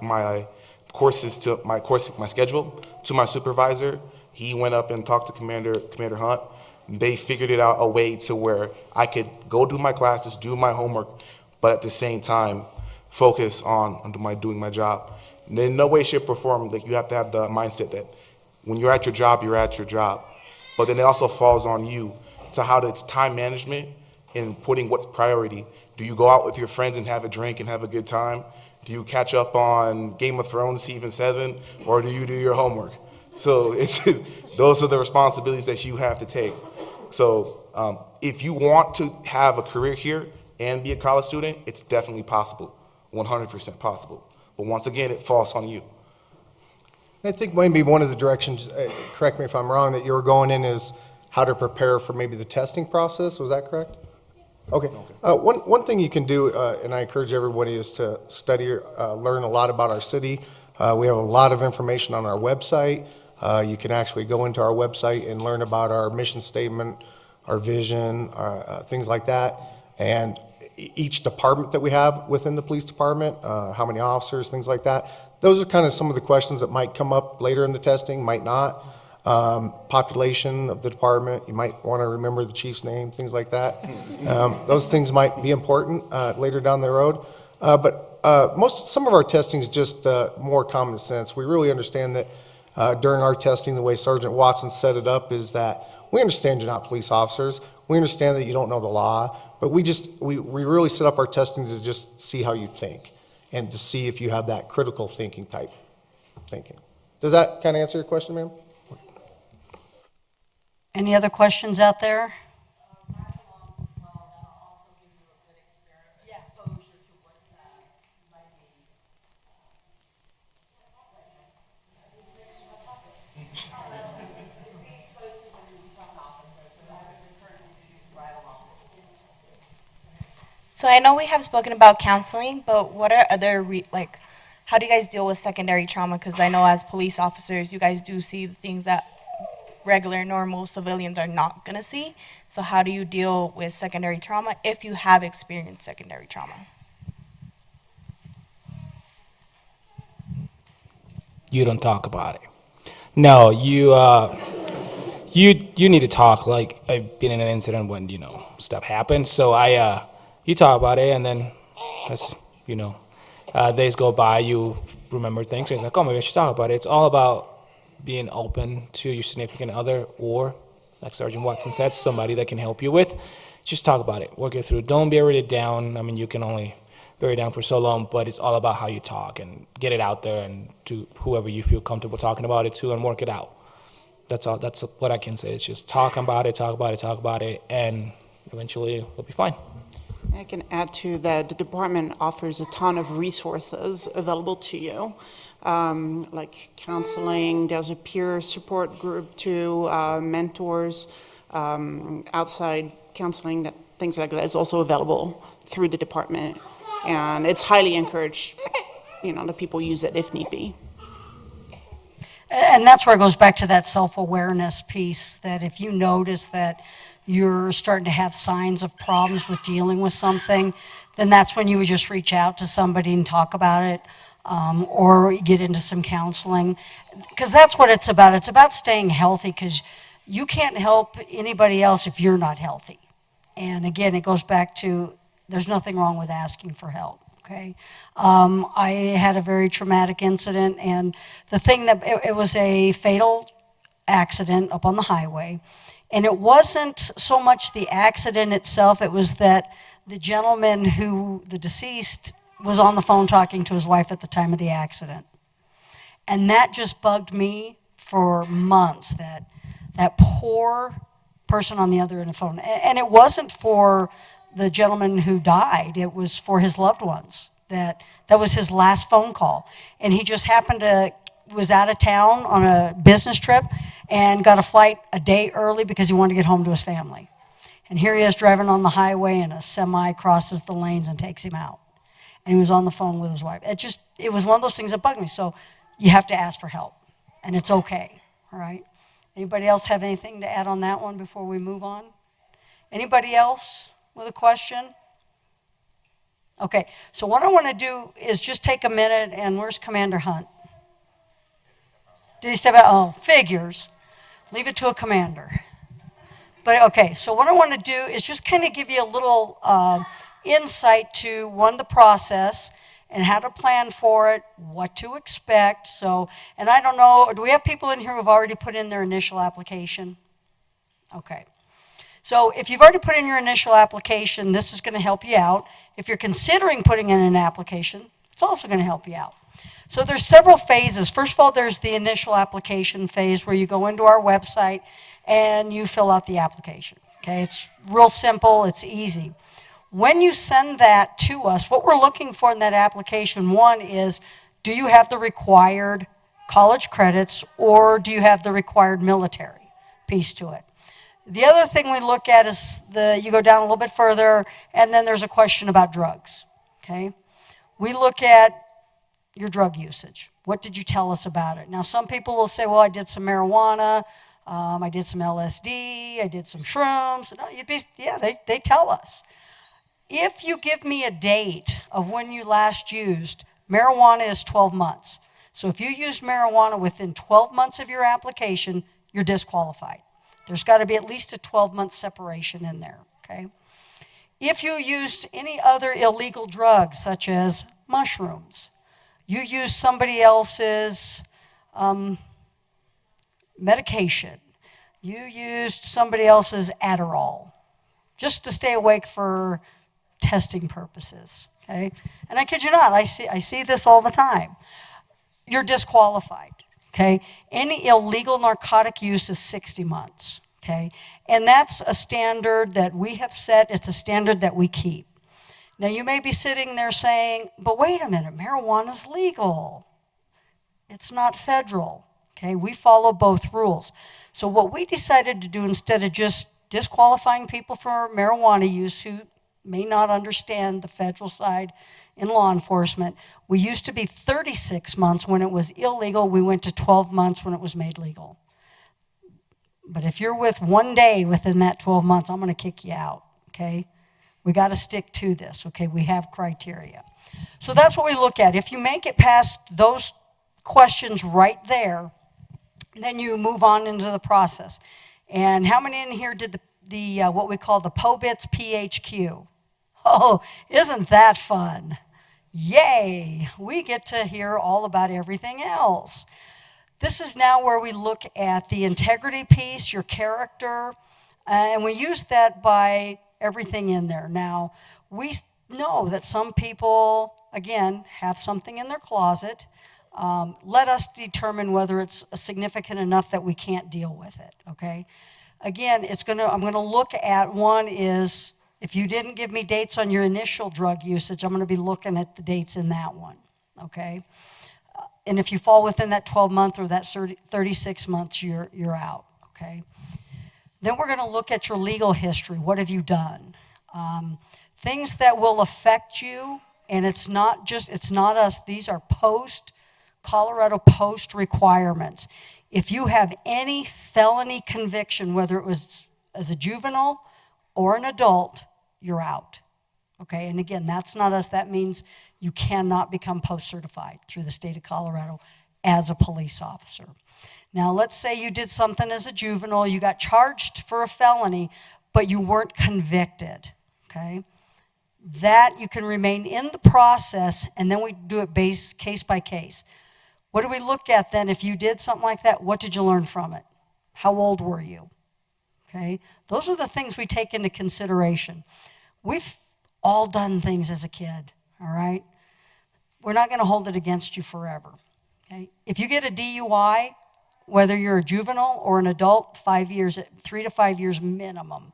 Speaker 6: schedule to my supervisor. He went up and talked to Commander Hunt. They figured it out a way to where I could go do my classes, do my homework, but at the same time, focus on doing my job. And in no way, shape, or form, you have to have the mindset that when you're at your job, you're at your job. But then it also falls on you to how it's time management and putting what's priority. Do you go out with your friends and have a drink and have a good time? Do you catch up on Game of Thrones season 7, or do you do your homework? So those are the responsibilities that you have to take. So if you want to have a career here and be a college student, it's definitely possible, 100% possible. But once again, it falls on you.
Speaker 7: I think maybe one of the directions, correct me if I'm wrong, that you're going in is how to prepare for maybe the testing process. Was that correct? Okay. One thing you can do, and I encourage everybody, is to study, learn a lot about our city. We have a lot of information on our website. You can actually go into our website and learn about our mission statement, our vision, things like that. And each department that we have within the police department, how many officers, things like that. Those are kind of some of the questions that might come up later in the testing, might not. Population of the department, you might want to remember the chief's name, things like that. Those things might be important later down the road. But some of our testing is just more common sense. We really understand that during our testing, the way Sergeant Watson set it up is that we understand you're not police officers. We understand that you don't know the law, but we really set up our testing to just see how you think and to see if you have that critical thinking type thinking. Does that kind of answer your question, ma'am?
Speaker 1: Any other questions out there?
Speaker 14: So I know we have spoken about counseling, but what are other, how do you guys deal with secondary trauma? Because I know as police officers, you guys do see the things that regular, normal civilians are not going to see. So how do you deal with secondary trauma if you have experienced secondary trauma?
Speaker 8: You don't talk about it. No, you need to talk. Like, I've been in an incident when, stuff happens. So you talk about it, and then that's, days go by, you remember things, and it's like, oh, maybe I should talk about it. It's all about being open to your significant other, or, like Sergeant Watson said, somebody that can help you with. Just talk about it, work it through. Don't bury it down. I mean, you can only bury it down for so long, but it's all about how you talk and get it out there and to whoever you feel comfortable talking about it to and work it out. That's all. That's what I can say. It's just talk about it, and eventually it'll be fine.
Speaker 9: I can add to that the department offers a ton of resources available to you, like counseling. There's a peer support group too, mentors, outside counseling, things like that is also available through the department. And it's highly encouraged, that people use it if need be.
Speaker 1: And that's where it goes back to that self-awareness piece, that if you notice that you're starting to have signs of problems with dealing with something, then that's when you would just reach out to somebody and talk about it, or get into some counseling. Because that's what it's about. It's about staying healthy, because you can't help anybody else if you're not healthy. And again, it goes back to there's nothing wrong with asking for help. Okay, I had a very traumatic incident, and the thing that it was a fatal accident up on the highway. And it wasn't so much the accident itself, it was that the gentleman the deceased, was on the phone talking to his wife at the time of the accident. And that just bugged me for months, that poor person on the other end of the phone. And it wasn't for the gentleman who died, it was for his loved ones. That was his last phone call. And he just was out of town on a business trip and got a flight a day early because he wanted to get home to his family. And here he is driving on the highway, and a semi crosses the lanes and takes him out. And he was on the phone with his wife. It was one of those things that bugged me. So you have to ask for help, and it's okay, all right? Anybody else have anything to add on that one before we move on? Anybody else with a question? Okay, so what I want to do is just take a minute, and where's Commander Hunt? Did he step out? Oh, figures. Leave it to a commander. But okay, so what I want to do is just kind of give you a little insight to, the process and how to plan for it, what to expect. So, and I don't know, do we have people in here who have already put in their initial application? Okay. So if you've already put in your initial application, this is going to help you out. If you're considering putting in an application, it's also going to help you out. So there's several phases. First of all, there's the initial application phase where you go into our website and you fill out the application. Okay, it's real simple, it's easy. When you send that to us, what we're looking for in that application, one is, do you have the required college credits, or do you have the required military piece to it? The other thing we look at is you go down a little bit further, and then there's a question about drugs, okay? We look at your drug usage. What did you tell us about it? Now, some people will say, well, I did some marijuana, I did some LSD, I did some shrooms. No, they tell us. If you give me a date of when you last used, marijuana is 12 months. So if you used marijuana within 12 months of your application, you're disqualified. There's got to be at least a 12-month separation in there, okay? If you used any other illegal drugs, such as mushrooms, you used somebody else's medication, you used somebody else's Adderall, just to stay awake for testing purposes, okay? And I kid you not, I see this all the time. You're disqualified, okay? Any illegal narcotic use is 60 months, okay? And that's a standard that we have set. It's a standard that we keep. Now, you may be sitting there saying, but wait a minute, marijuana's legal. It's not federal, okay? We follow both rules. So what we decided to do, instead of just disqualifying people for marijuana use who may not understand the federal side in law enforcement, we used to be 36 months when it was illegal. We went to 12 months when it was made legal. But if you're with 1 day within that 12 months, I'm going to kick you out, okay? We got to stick to this, okay? We have criteria. So that's what we look at. If you make it past those questions right there, then you move on into the process. And how many in here did the what we call the POBITS PHQ? Oh, isn't that fun? Yay! We get to hear all about everything else. This is now where we look at the integrity piece, your character, and we use that by everything in there. Now, we know that some people, again, have something in their closet. Let us determine whether it's significant enough that we can't deal with it, okay? Again, I'm gonna look at, one is, if you didn't give me dates on your initial drug usage, I'm going to be looking at the dates in that one, okay? And if you fall within that 12-month or that 36 months, you're out, okay? Then we're going to look at your legal history. What have you done? Things that will affect you, and it's not us, these are Colorado post requirements. If you have any felony conviction, whether it was as a juvenile or an adult, you're out, okay? And again, that's not us. That means you cannot become post-certified through the state of Colorado as a police officer. Now, let's say you did something as a juvenile, you got charged for a felony, but you weren't convicted, okay? That you can remain in the process, and then we do it case by case. What do we look at then if you did something like that? What did you learn from it? How old were you? Okay, those are the things we take into consideration. We've all done things as a kid, all right? We're not going to hold it against you forever, okay? If you get a DUI, whether you're a juvenile or an adult, 5 years, 3 to 5 years minimum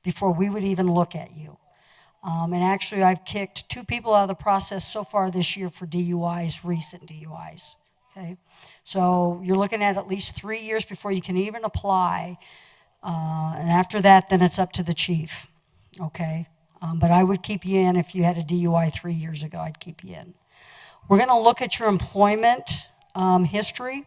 Speaker 1: before we would even look at you. And actually, I've kicked 2 people out of the process so far this year for DUIs, recent DUIs, okay? So you're looking at least 3 years before you can even apply. And after that, then it's up to the chief, okay? But I would keep you in if you had a DUI 3 years ago. I'd keep you in. We're going to look at your employment history.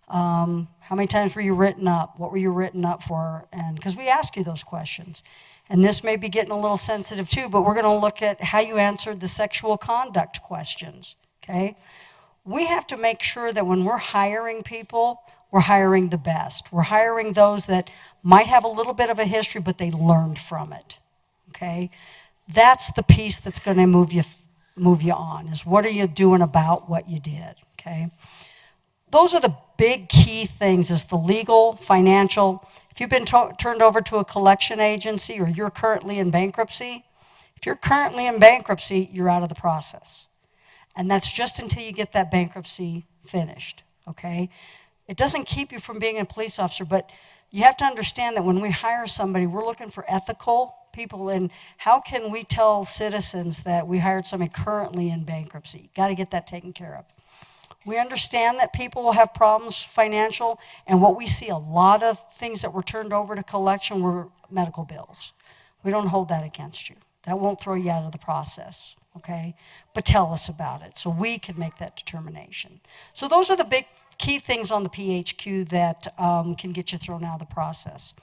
Speaker 1: How many times were you written up? What were you written up for? And because we ask you those questions. And this may be getting a little sensitive too, but we're going to look at how you answered the sexual conduct questions, okay? We have to make sure that when we're hiring people, we're hiring the best. We're hiring those that might have a little bit of a history, but they learned from it, okay? That's the piece that's going to move you on, is what are you doing about what you did, okay? Those are the big key things, is the legal, financial. If you've been turned over to a collection agency or you're currently in bankruptcy, if you're currently in bankruptcy, you're out of the process. And that's just until you get that bankruptcy finished, okay? It doesn't keep you from being a police officer, but you have to understand that when we hire somebody, we're looking for ethical people, and how can we tell citizens that we hired somebody currently in bankruptcy? Got to get that taken care of. We understand that people will have problems financial, and what we see a lot of things that were turned over to collection were medical bills. We don't hold that against you. That won't throw you out of the process, okay? But tell us about it so we can make that determination. So those are the big key things on the PHQ that can get you thrown out of the process.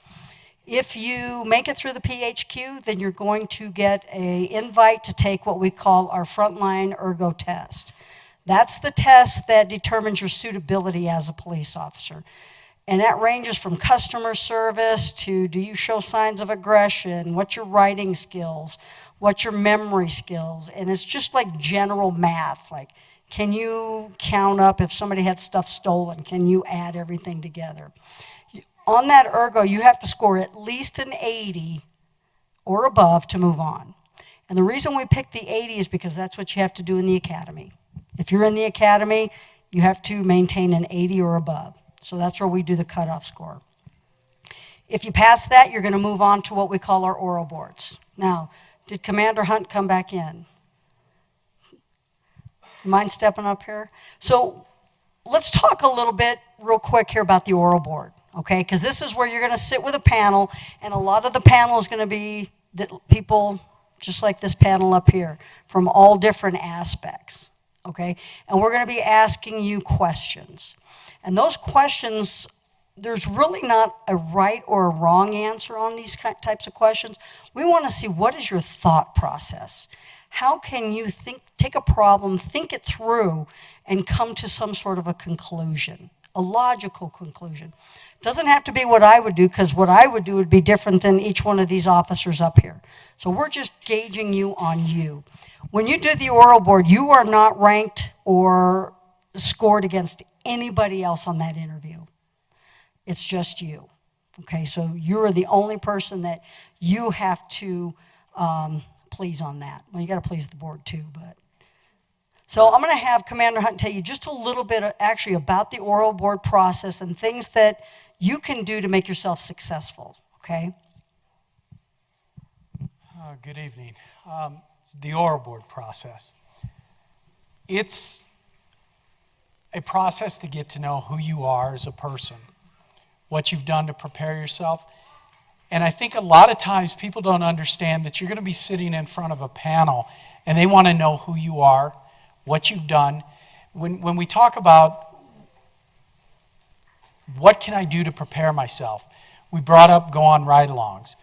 Speaker 1: If you make it through the PHQ, then you're going to get an invite to take what we call our frontline ergo test. That's the test that determines your suitability as a police officer. And that ranges from customer service to do you show signs of aggression, what's your writing skills, what's your memory skills, and it's just like general math, like can you count up if somebody had stuff stolen, can you add everything together? On that ergo, you have to score at least an 80 or above to move on. And the reason we picked the 80 is because that's what you have to do in the academy. If you're in the academy, you have to maintain an 80 or above. So that's where we do the cutoff score. If you pass that, you're going to move on to what we call our oral boards. Now, did Commander Hunt come back in? Mind stepping up here? So let's talk a little bit real quick here about the oral board, okay? Because this is where you're going to sit with a panel, and a lot of the panel is going to be people just like this panel up here from all different aspects. Okay, and we're going to be asking you questions. And those questions, there's really not a right or a wrong answer on these types of questions. We want to see what is your thought process. How can you take a problem, think it through, and come to some sort of a conclusion, a logical conclusion. Doesn't have to be what I would do, because what I would do would be different than each one of these officers up here. So we're just gauging you on you. When you do the oral board, you are not ranked or scored against anybody else on that interview. It's just you. Okay, so you're the only person that you have to please on that. Well, you got to please the board too, but. So I'm going to have Commander Hunt tell you just a little bit actually about the oral board process and things that you can do to make yourself successful, okay?
Speaker 18: Good evening. The oral board process. It's a process to get to know who you are as a person, what you've done to prepare yourself. And I think a lot of times people don't understand that you're going to be sitting in front of a panel and they want to know who you are, what you've done. When we talk about what can I do to prepare myself, we brought up go on ride-alongs.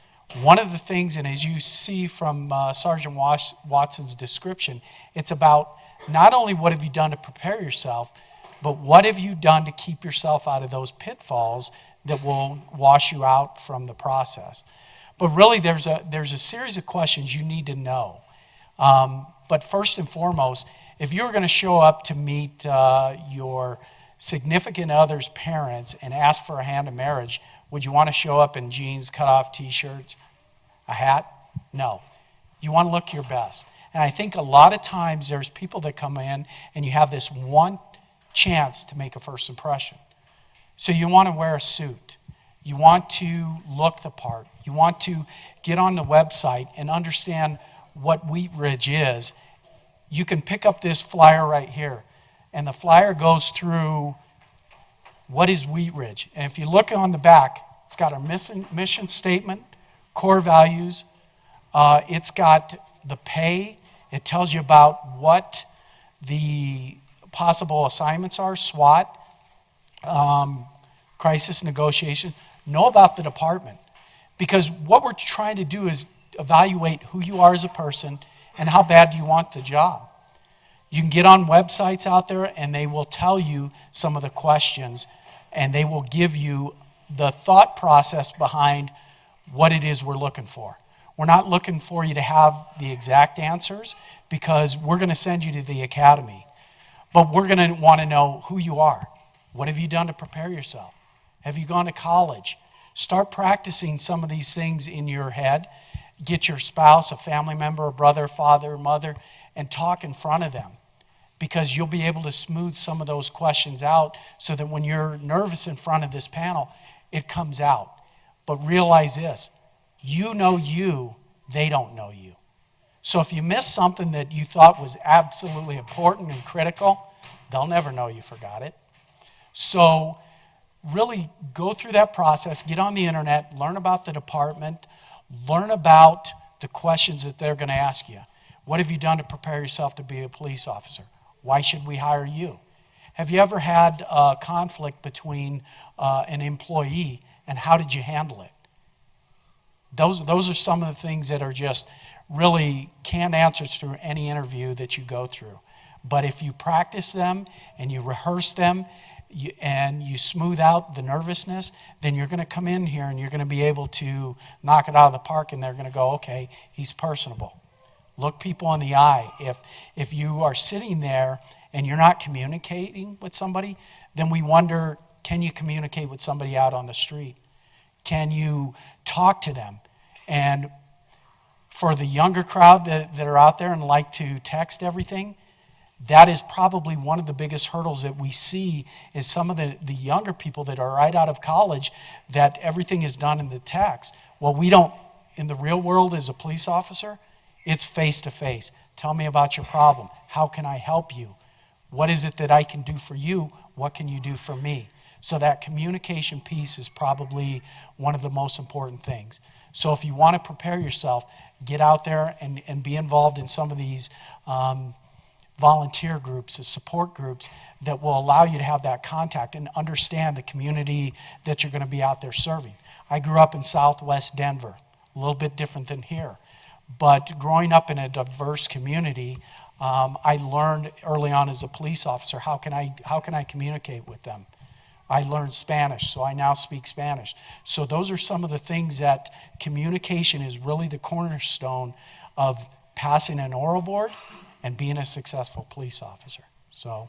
Speaker 18: One of the things, and as you see from Sergeant Watson's description, it's about not only what have you done to prepare yourself, but what have you done to keep yourself out of those pitfalls that will wash you out from the process. But really there's a series of questions you need to know. But first and foremost, if you're going to show up to meet your significant other's parents and ask for a hand in marriage, would you want to show up in jeans, cut-off T-shirts, a hat? No. You want to look your best. And I think a lot of times there's people that come in and you have this one chance to make a first impression. So you want to wear a suit. You want to look the part. You want to get on the website and understand what Wheat Ridge is. You can pick up this flyer right here. And the flyer goes through what is Wheat Ridge. And if you look on the back, it's got our mission statement, core values. It's got the pay. It tells you about what the possible assignments are, SWAT, crisis negotiation. Know about the department. Because what we're trying to do is evaluate who you are as a person and how bad do you want the job. You can get on websites out there and they will tell you some of the questions and they will give you the thought process behind what it is we're looking for. We're not looking for you to have the exact answers because we're going to send you to the academy. But we're going to want to know who you are. What have you done to prepare yourself? Have you gone to college? Start practicing some of these things in your head. Get your spouse, a family member, a brother, father, mother, and talk in front of them. Because you'll be able to smooth some of those questions out so that when you're nervous in front of this panel, it comes out. But realize this, you know you, they don't know you. So if you miss something that you thought was absolutely important and critical, They'll never know you forgot it. So really go through that process, get on the internet, learn about the department, learn about the questions that they're going to ask you. What have you done to prepare yourself to be a police officer? Why should we hire you? Have you ever had a conflict between an employee, and how did you handle it? Those are some of the things that are just really canned answers through any interview that you go through. But if you practice them and you rehearse them and you smooth out the nervousness, then you're going to come in here and you're going to be able to knock it out of the park, and they're going to go, okay, he's personable. Look people in the eye. If you are sitting there and you're not communicating with somebody, then we wonder, can you communicate with somebody out on the street? Can you talk to them? And for the younger crowd that are out there and like to text everything, that is probably one of the biggest hurdles that we see is some of the younger people that are right out of college, that everything is done in the text. Well, we don't, in the real world as a police officer, it's face to face. Tell me about your problem. How can I help you? What is it that I can do for you? What can you do for me? So that communication piece is probably one of the most important things. So if you want to prepare yourself, get out there and be involved in some of these volunteer groups, the support groups that will allow you to have that contact and understand the community that you're going to be out there serving. I grew up in Southwest Denver, a little bit different than here. But growing up in a diverse community, I learned early on as a police officer, how can I communicate with them? I learned Spanish, so I now speak Spanish. So those are some of the things that communication is really the cornerstone of passing an oral board and being a successful police officer. So.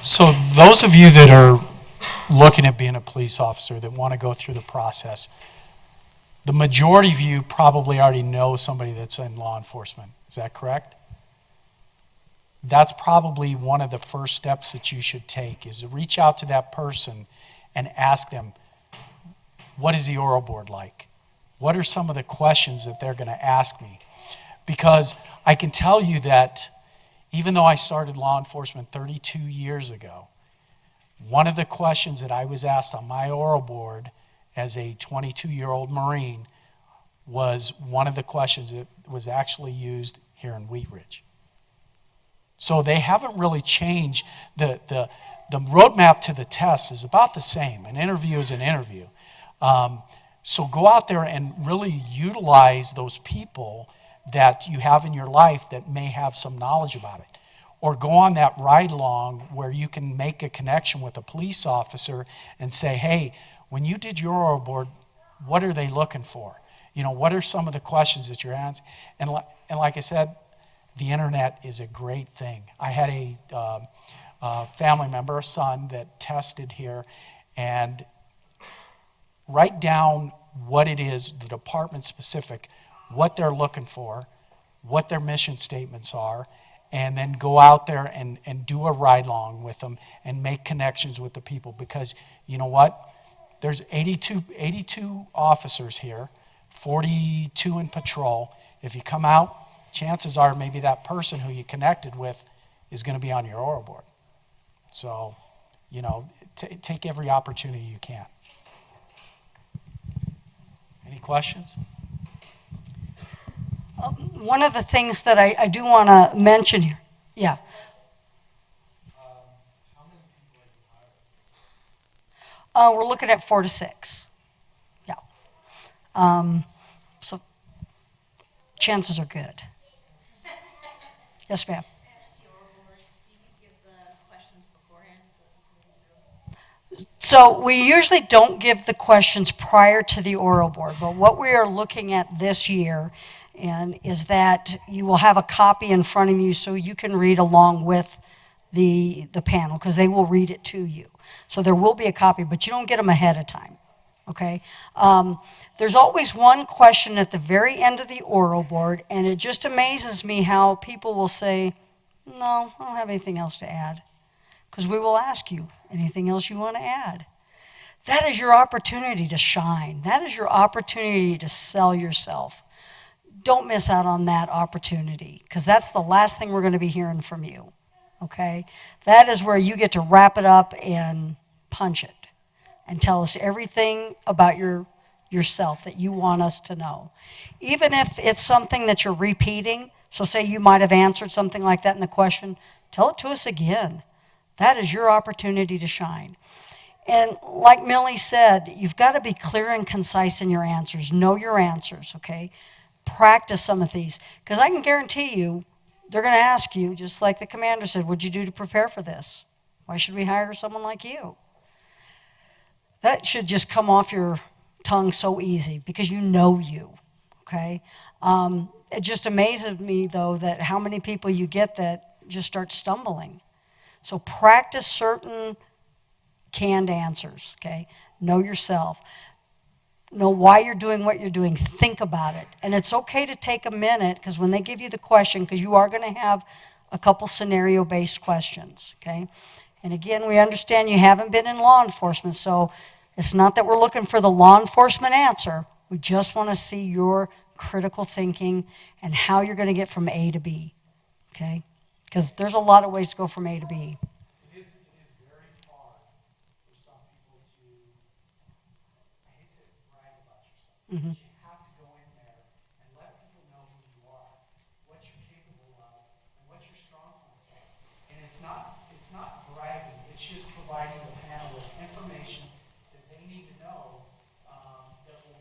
Speaker 18: So those of you that are looking at being a police officer that want to go through the process, the majority of you probably already know somebody that's in law enforcement. Is that correct? That's probably one of the first steps that you should take, is to reach out to that person and ask them, what is the oral board like? What are some of the questions that they're going to ask me? Because I can tell you that even though I started law enforcement 32 years ago, one of the questions that I was asked on my oral board as a 22-year-old Marine was one of the questions that was actually used here in Wheat Ridge. So they haven't really changed. The roadmap to the test is about the same. An interview is an interview. So go out there and really utilize those people that you have in your life that may have some knowledge about it. Or go on that ride along where you can make a connection with a police officer and say, hey, when you did your oral board, what are they looking for? You know, what are some of the questions that you're asking? And like I said, the internet is a great thing. I had a family member, a son, that tested here, and write down what it is, the department specific, what they're looking for, what their mission statements are, and then go out there and do a ride along with them and make connections with the people. Because you know what? There's 82 officers here, 42 in patrol. If you come out, chances are maybe that person who you connected with is going to be on your oral board. So, you know, take every opportunity you can. Any questions?
Speaker 1: One of the things that I do want to mention here, yeah. We're looking at 4 to 6. Yeah. So chances are good. Yes, ma'am. So we usually don't give the questions prior to the oral board, but what we are looking at this year is that you will have a copy in front of you so you can read along with the panel, because they will read it to you. So there will be a copy, but you don't get them ahead of time, okay? There's always one question at the very end of the oral board, and it just amazes me how people will say, no, I don't have anything else to add, because we will ask you, anything else you want to add? That is your opportunity to shine. That is your opportunity to sell yourself. Don't miss out on that opportunity, because that's the last thing we're going to be hearing from you, okay? That is where you get to wrap it up and punch it and tell us everything about yourself that you want us to know. Even if it's something that you're repeating, so say you might have answered something like that in the question, tell it to us again. That is your opportunity to shine. And like Millie said, you've got to be clear and concise in your answers. Know your answers, okay? Practice some of these, because I can guarantee you they're going to ask you, just like the commander said, what'd you do to prepare for this? Why should we hire someone like you? That should just come off your tongue so easy, because you know you, okay? It just amazes me, though, that how many people you get that just start stumbling. So practice certain canned answers, okay? Know yourself. Know why you're doing what you're doing. Think about it. And it's okay to take a minute, because when they give you the question, because you are going to have a couple scenario-based questions, okay? And again, we understand you haven't been in law enforcement, so it's not that we're looking for the law enforcement answer. We just want to see your critical thinking and how you're going to get from A to B, okay? Because there's a lot of ways to go from A to B.
Speaker 18: It is very hard for some people to, I hate to brag about yourself, but you have to go in there and let people know who you are, what you're capable of, and what your strong points are. And it's not bragging, it's just providing the panel with information that they need to know that will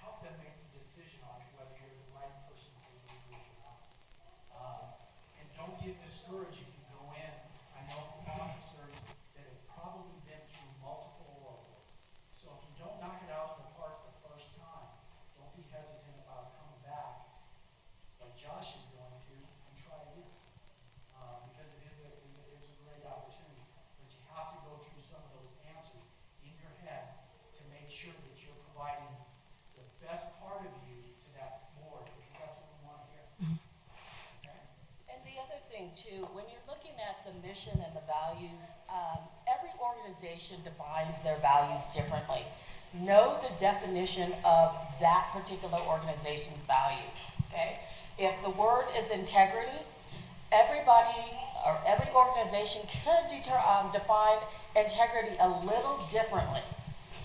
Speaker 18: help them make the decision on whether you're the right person for the group or not. And don't get discouraged if you go in. I know officers that have probably been through multiple orals. So if you don't knock it out of the park the first time, don't be hesitant about coming back, like Josh is going to, and try again. Because it is a great opportunity. But you have to go through some of those answers in your head to make sure that you're providing the best part of you to that board, because that's what we want to hear.
Speaker 19: And the other thing too, when you're looking at the mission and the values, every organization defines their values differently. Know the definition of that particular organization's values, okay? If the word is integrity, everybody or every organization could define integrity a little differently,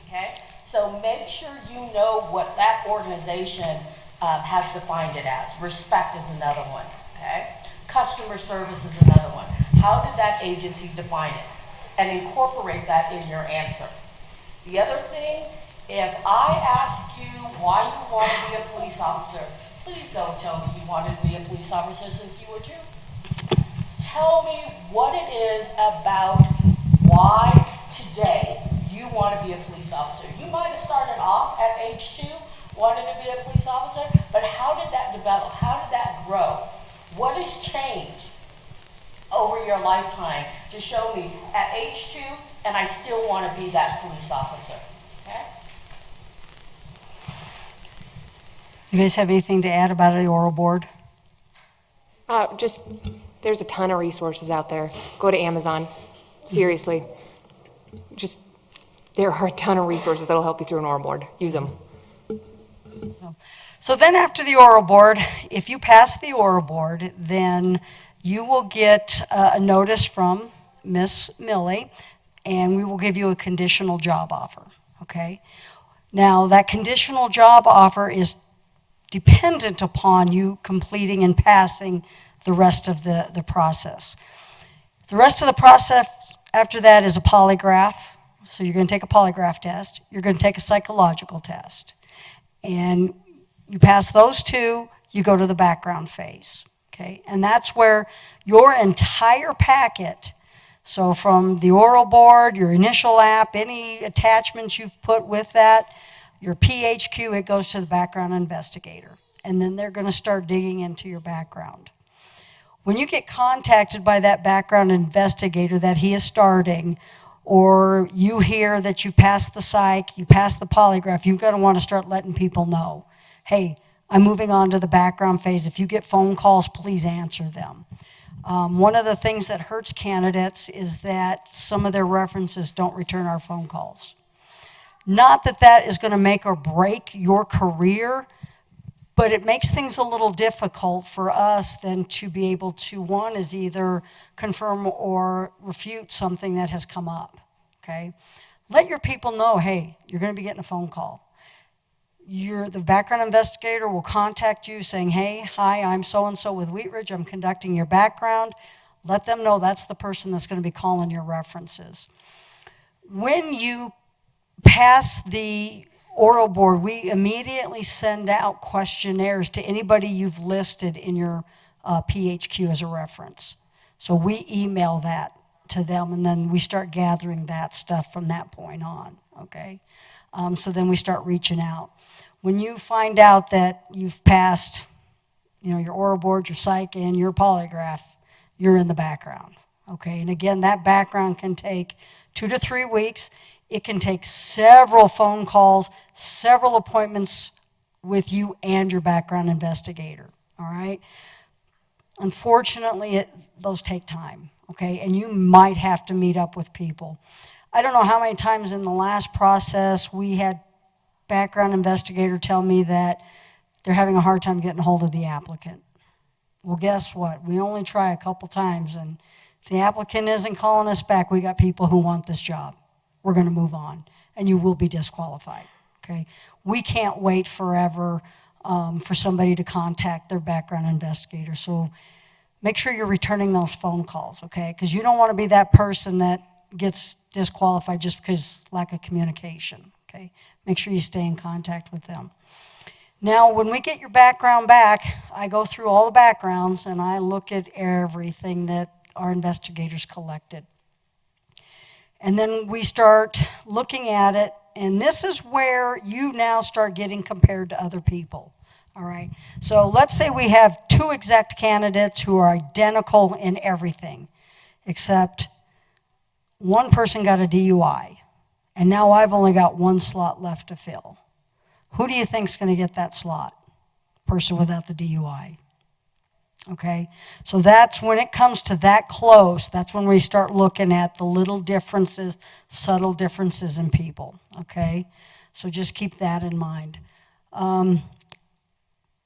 Speaker 19: okay? So make sure you know what that organization has defined it as. Respect is another one, okay? Customer service is another one. How did that agency define it? And incorporate that in your answer. The other thing, if I ask you why you want to be a police officer, please don't tell me you wanted to be a police officer since you were 2. Tell me what it is about why today you want to be a police officer. You might have started off at age 2 wanting to be a police officer, but how did that develop? How did that grow? What has changed over your lifetime to show me at age 2 and I still want to be that police officer? Okay?
Speaker 1: You guys have anything to add about the oral board?
Speaker 20: Just, there's a ton of resources out there. Go to Amazon. Seriously. Just, there are a ton of resources that'll help you through an oral board. Use them.
Speaker 1: So then after the oral board, if you pass the oral board, then you will get a notice from Miss Millie, and we will give you a conditional job offer, okay? Now, that conditional job offer is dependent upon you completing and passing the rest of the process. The rest of the process after that is a polygraph. So you're going to take a polygraph test. You're going to take a psychological test. And you pass those 2, you go to the background phase, okay? And that's where your entire packet, so from the oral board, your initial app, any attachments you've put with that, your PHQ, it goes to the background investigator. And then they're going to start digging into your background. When you get contacted by that background investigator that he is starting, or you hear that you passed the psych, you passed the polygraph, you've got to want to start letting people know, hey, I'm moving on to the background phase. If you get phone calls, please answer them. One of the things that hurts candidates is that some of their references don't return our phone calls. Not that that is going to make or break your career, but it makes things a little difficult for us then to be able to, one, is either confirm or refute something that has come up, okay? Let your people know, hey, you're going to be getting a phone call. The background investigator will contact you saying, hey, hi, I'm so-and-so with Wheat Ridge. I'm conducting your background. Let them know that's the person that's going to be calling your references. When you pass the oral board, we immediately send out questionnaires to anybody you've listed in your PHQ as a reference. So we email that to them, and then we start gathering that stuff from that point on, okay? So then we start reaching out. When you find out that you've passed, your oral board, your psych, and your polygraph, you're in the background, okay? And again, that background can take 2 to 3 weeks. It can take several phone calls, several appointments with you and your background investigator, all right? Unfortunately, those take time, okay? And you might have to meet up with people. I don't know how many times in the last process we had background investigator tell me that they're having a hard time getting a hold of the applicant. Well, guess what? We only try a couple times, and if the applicant isn't calling us back, we got people who want this job. We're going to move on, and you will be disqualified, okay? We can't wait forever for somebody to contact their background investigator, so make sure you're returning those phone calls, okay? Because you don't want to be that person that gets disqualified just because lack of communication, okay? Make sure you stay in contact with them. Now, when we get your background back, I go through all the backgrounds, and I look at everything that our investigators collected. And then we start looking at it, and this is where you now start getting compared to other people, all right? So let's say we have 2 exact candidates who are identical in everything, except one person got a DUI, and now I've only got 1 slot left to fill. Who do you think's going to get that slot? Person without the DUI. Okay, so that's when it comes to that close, that's when we start looking at the little differences, subtle differences in people, okay? So just keep that in mind.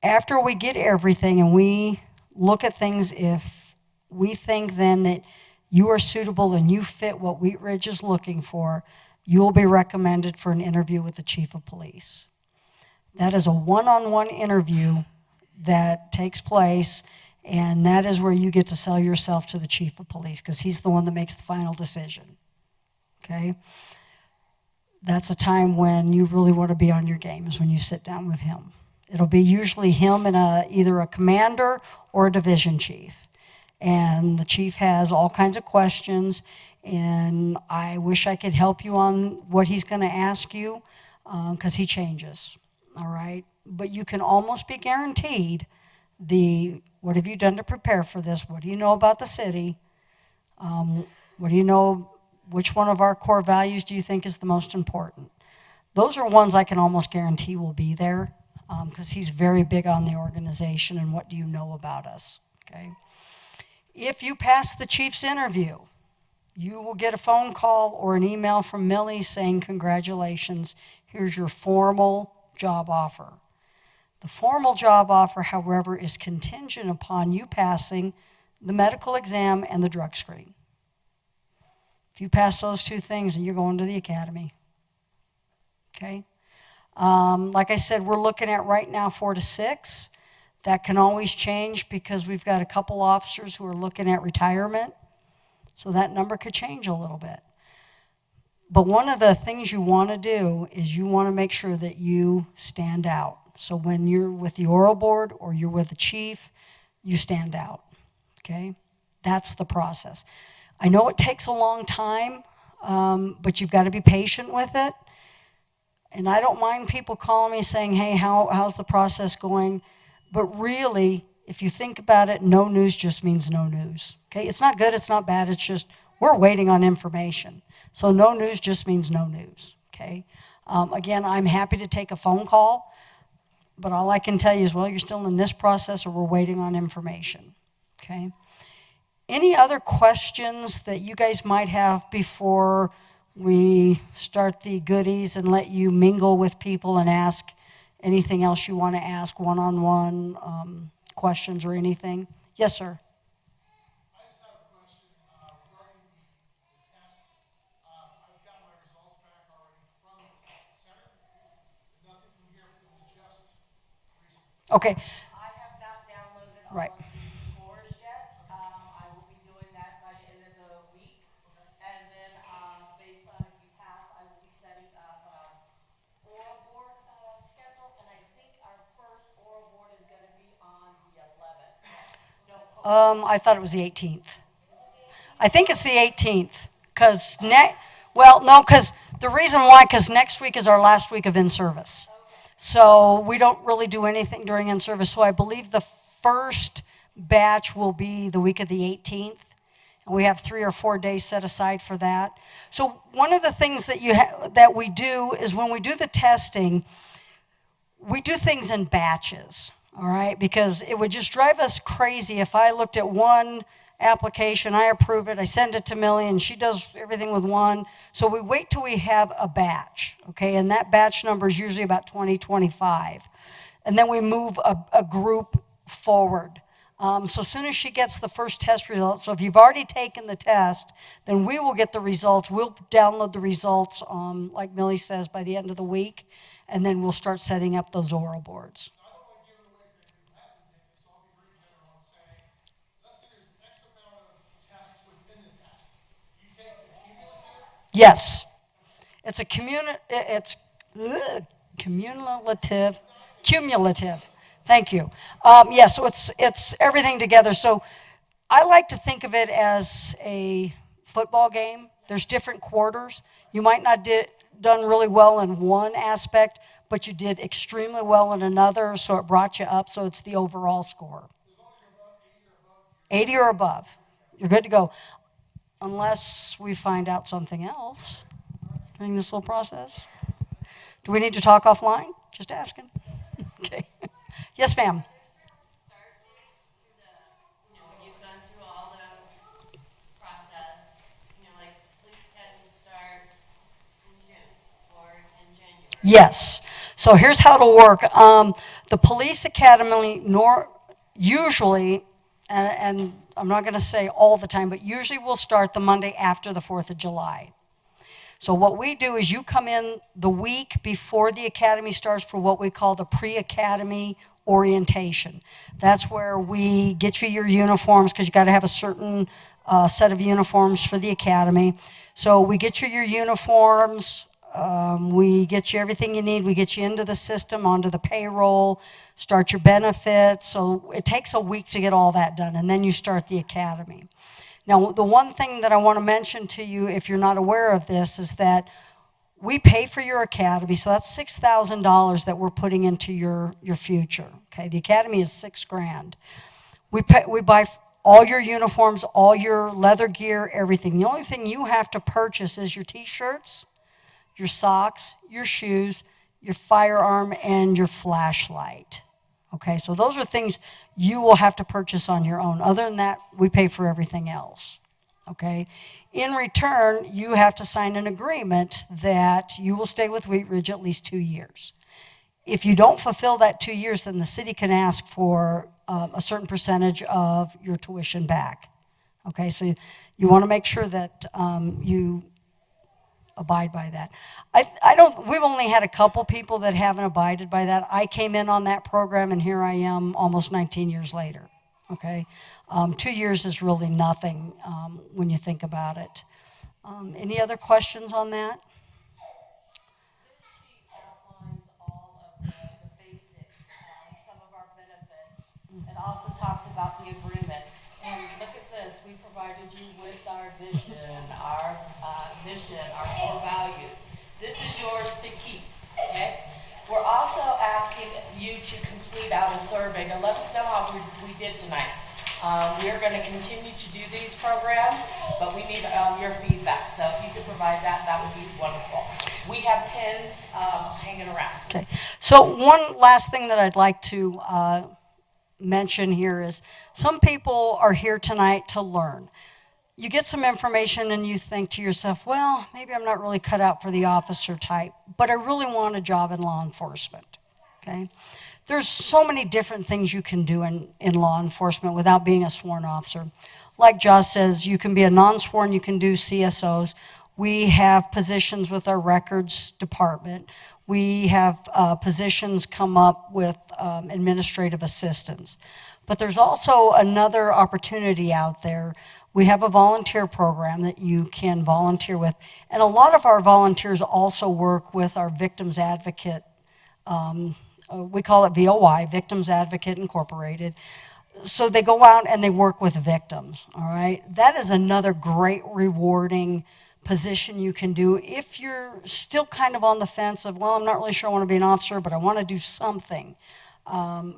Speaker 1: After we get everything and we look at things, if we think then that you are suitable and you fit what Wheat Ridge is looking for, you will be recommended for an interview with the chief of police. That is a one-on-one interview that takes place, and that is where you get to sell yourself to the chief of police, because he's the one that makes the final decision, okay? That's a time when you really want to be on your game, is when you sit down with him. It'll be usually him and either a commander or a division chief. And the chief has all kinds of questions, and I wish I could help you on what he's going to ask you, because he changes, all right? But you can almost be guaranteed what have you done to prepare for this? What do you know about the city? What do you know, which one of our core values do you think is the most important? Those are ones I can almost guarantee will be there, because he's very big on the organization and what do you know about us, okay? If you pass the chief's interview, you will get a phone call or an email from Millie saying, congratulations, here's your formal job offer. The formal job offer, however, is contingent upon you passing the medical exam and the drug screen. If you pass those two things, then you're going to the academy, okay? Like I said, we're looking at right now 4 to 6. That can always change because we've got a couple officers who are looking at retirement, so that number could change a little bit. But one of the things you want to do is you want to make sure that you stand out. So when you're with the oral board or you're with the chief, you stand out, okay? That's the process. I know it takes a long time, but you've got to be patient with it. And I don't mind people calling me saying, hey, how's the process going? But really, if you think about it, no news just means no news, okay? It's not good, it's not bad, it's just we're waiting on information. So no news just means no news, okay? Again, I'm happy to take a phone call, but all I can tell you is, well, you're still in this process or we're waiting on information, okay? Any other questions that you guys might have before we start the goodies and let you mingle with people and ask anything else you want to ask, one-on-one questions or anything? Yes, sir. Okay.
Speaker 19: I have not downloaded all
Speaker 1: right.
Speaker 19: of the scores yet. I will be doing that by the end of the week. And then based on if you pass, I will be setting up oral board schedule. And I think our first oral board is going to be on the 11th.
Speaker 1: I thought it was the 18th. I think it's the 18th. Because the reason why, because next week is our last week of in-service. So we don't really do anything during in-service. So I believe the first batch will be the week of the 18th. And we have 3 or 4 days set aside for that. So one of the things that we do is when we do the testing, we do things in batches, all right? Because it would just drive us crazy if I looked at one application, I approve it, I send it to Millie, and she does everything with one. So we wait till we have a batch, okay? And that batch number is usually about 20, 25. And then we move a group forward. So as soon as she gets the first test results, so if you've already taken the test, then we will get the results. We'll download the results, like Millie says, by the end of the week, and then we'll start setting up those oral boards. Yes, it's a cumulative. Thank you. Yeah, so it's everything together. So I like to think of it as a football game. There's different quarters. You might not done really well in one aspect, but you did extremely well in another, so it brought you up. So it's the overall score. 80 or above, you're good to go. Unless we find out something else during this whole process. Do we need to talk offline? Just asking. Okay. Yes, ma'am.
Speaker 3: You've gone through all the process, like police academy starts in June or in January.
Speaker 1: Yes. So here's how it'll work. The police academy usually and I'm not going to say all the time, but usually we'll start the Monday after the 4th of July. So what we do is you come in the week before the academy starts for what we call the pre-academy orientation. That's where we get you your uniforms, because you got to have a certain set of uniforms for the academy. So we get you your uniforms, we get you everything you need, we get you into the system, onto the payroll, start your benefits. So it takes a week to get all that done, and then you start the academy. Now, the one thing that I want to mention to you, if you're not aware of this, is that we pay for your academy, so that's $6,000 that we're putting into your future. Okay, the academy is $6,000. We buy all your uniforms, all your leather gear, everything. The only thing you have to purchase is your t-shirts, your socks, your shoes, your firearm, and your flashlight. Okay, so those are things you will have to purchase on your own. Other than that, we pay for everything else. Okay, in return, you have to sign an agreement that you will stay with Wheat Ridge at least 2 years. If you don't fulfill that 2 years, then the city can ask for a certain percentage of your tuition back. Okay, so you want to make sure that you abide by that. We've only had a couple people that haven't abided by that. I came in on that program, and here I am almost 19 years later. Okay, 2 years is really nothing when you think about it. Any other questions on that?
Speaker 19: It also talks about the agreement. And look at this, we provided you with our vision, our mission, our core values. This is yours to keep, okay? We're also asking you to complete out a survey to let us know how we did tonight. We are going to continue to do these programs, but we need your feedback. So if you could provide that, that would be wonderful. We have pins hanging around.
Speaker 1: Okay, so one last thing that I'd like to mention here is some people are here tonight to learn. You get some information and you think to yourself, well, maybe I'm not really cut out for the officer type, but I really want a job in law enforcement. Okay, there's so many different things you can do in law enforcement without being a sworn officer. Like Josh says, you can be a non-sworn, you can do CSOs. We have positions with our records department. We have positions come up with administrative assistants. But there's also another opportunity out there. We have a volunteer program that you can volunteer with. And a lot of our volunteers also work with our Victims Advocate. We call it VOI, Victims Advocate Incorporated. So they go out and they work with victims, all right? That is another great rewarding position you can do if you're still kind of on the fence of, well, I'm not really sure I want to be an officer, but I want to do something.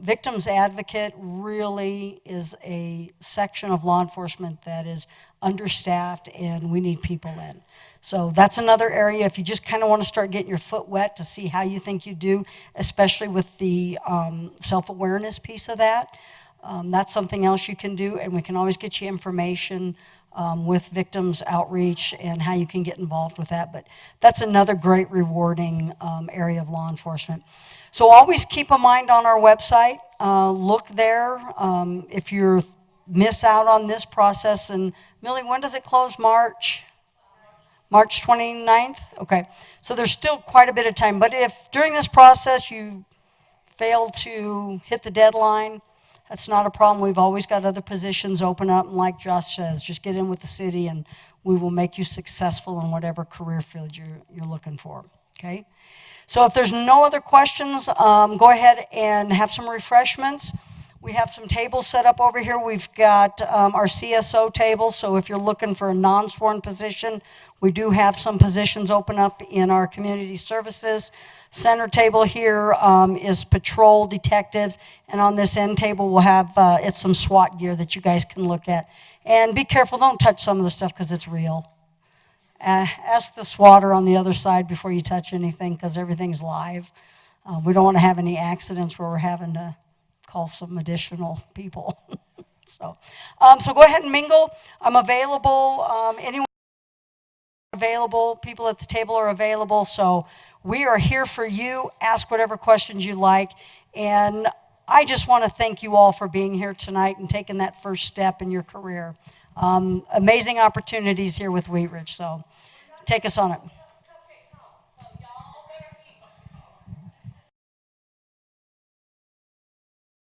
Speaker 1: Victims Advocate really is a section of law enforcement that is understaffed, and we need people in. So that's another area if you just kind of want to start getting your foot wet to see how you think you do, especially with the self-awareness piece of that. That's something else you can do, and we can always get you information with victims outreach and how you can get involved with that. But that's another great rewarding area of law enforcement. So always keep a mind on our website. Look there. If you miss out on this process, and Millie, when does it close? March 29th? Okay. So there's still quite a bit of time. But if during this process you fail to hit the deadline, that's not a problem. We've always got other positions open up. And like Josh says, just get in with the city and we will make you successful in whatever career field you're looking for. Okay? So if there's no other questions, go ahead and have some refreshments. We have some tables set up over here. We've got our CSO tables, so if you're looking for a non-sworn position, we do have some positions open up in our community services. Center table here is patrol detectives, and on this end table we'll have it's some SWAT gear that you guys can look at. And be careful, don't touch some of the stuff because it's real. Ask the SWATer on the other side before you touch anything because everything's live. We don't want to have any accidents where we're having to call some additional people. So go ahead and mingle. I'm available. Anyone available, people at the table are available. So we are here for you. Ask whatever questions you like. And I just want to thank you all for being here tonight and taking that first step in your career. Amazing opportunities here with Wheat Ridge, so take us on it.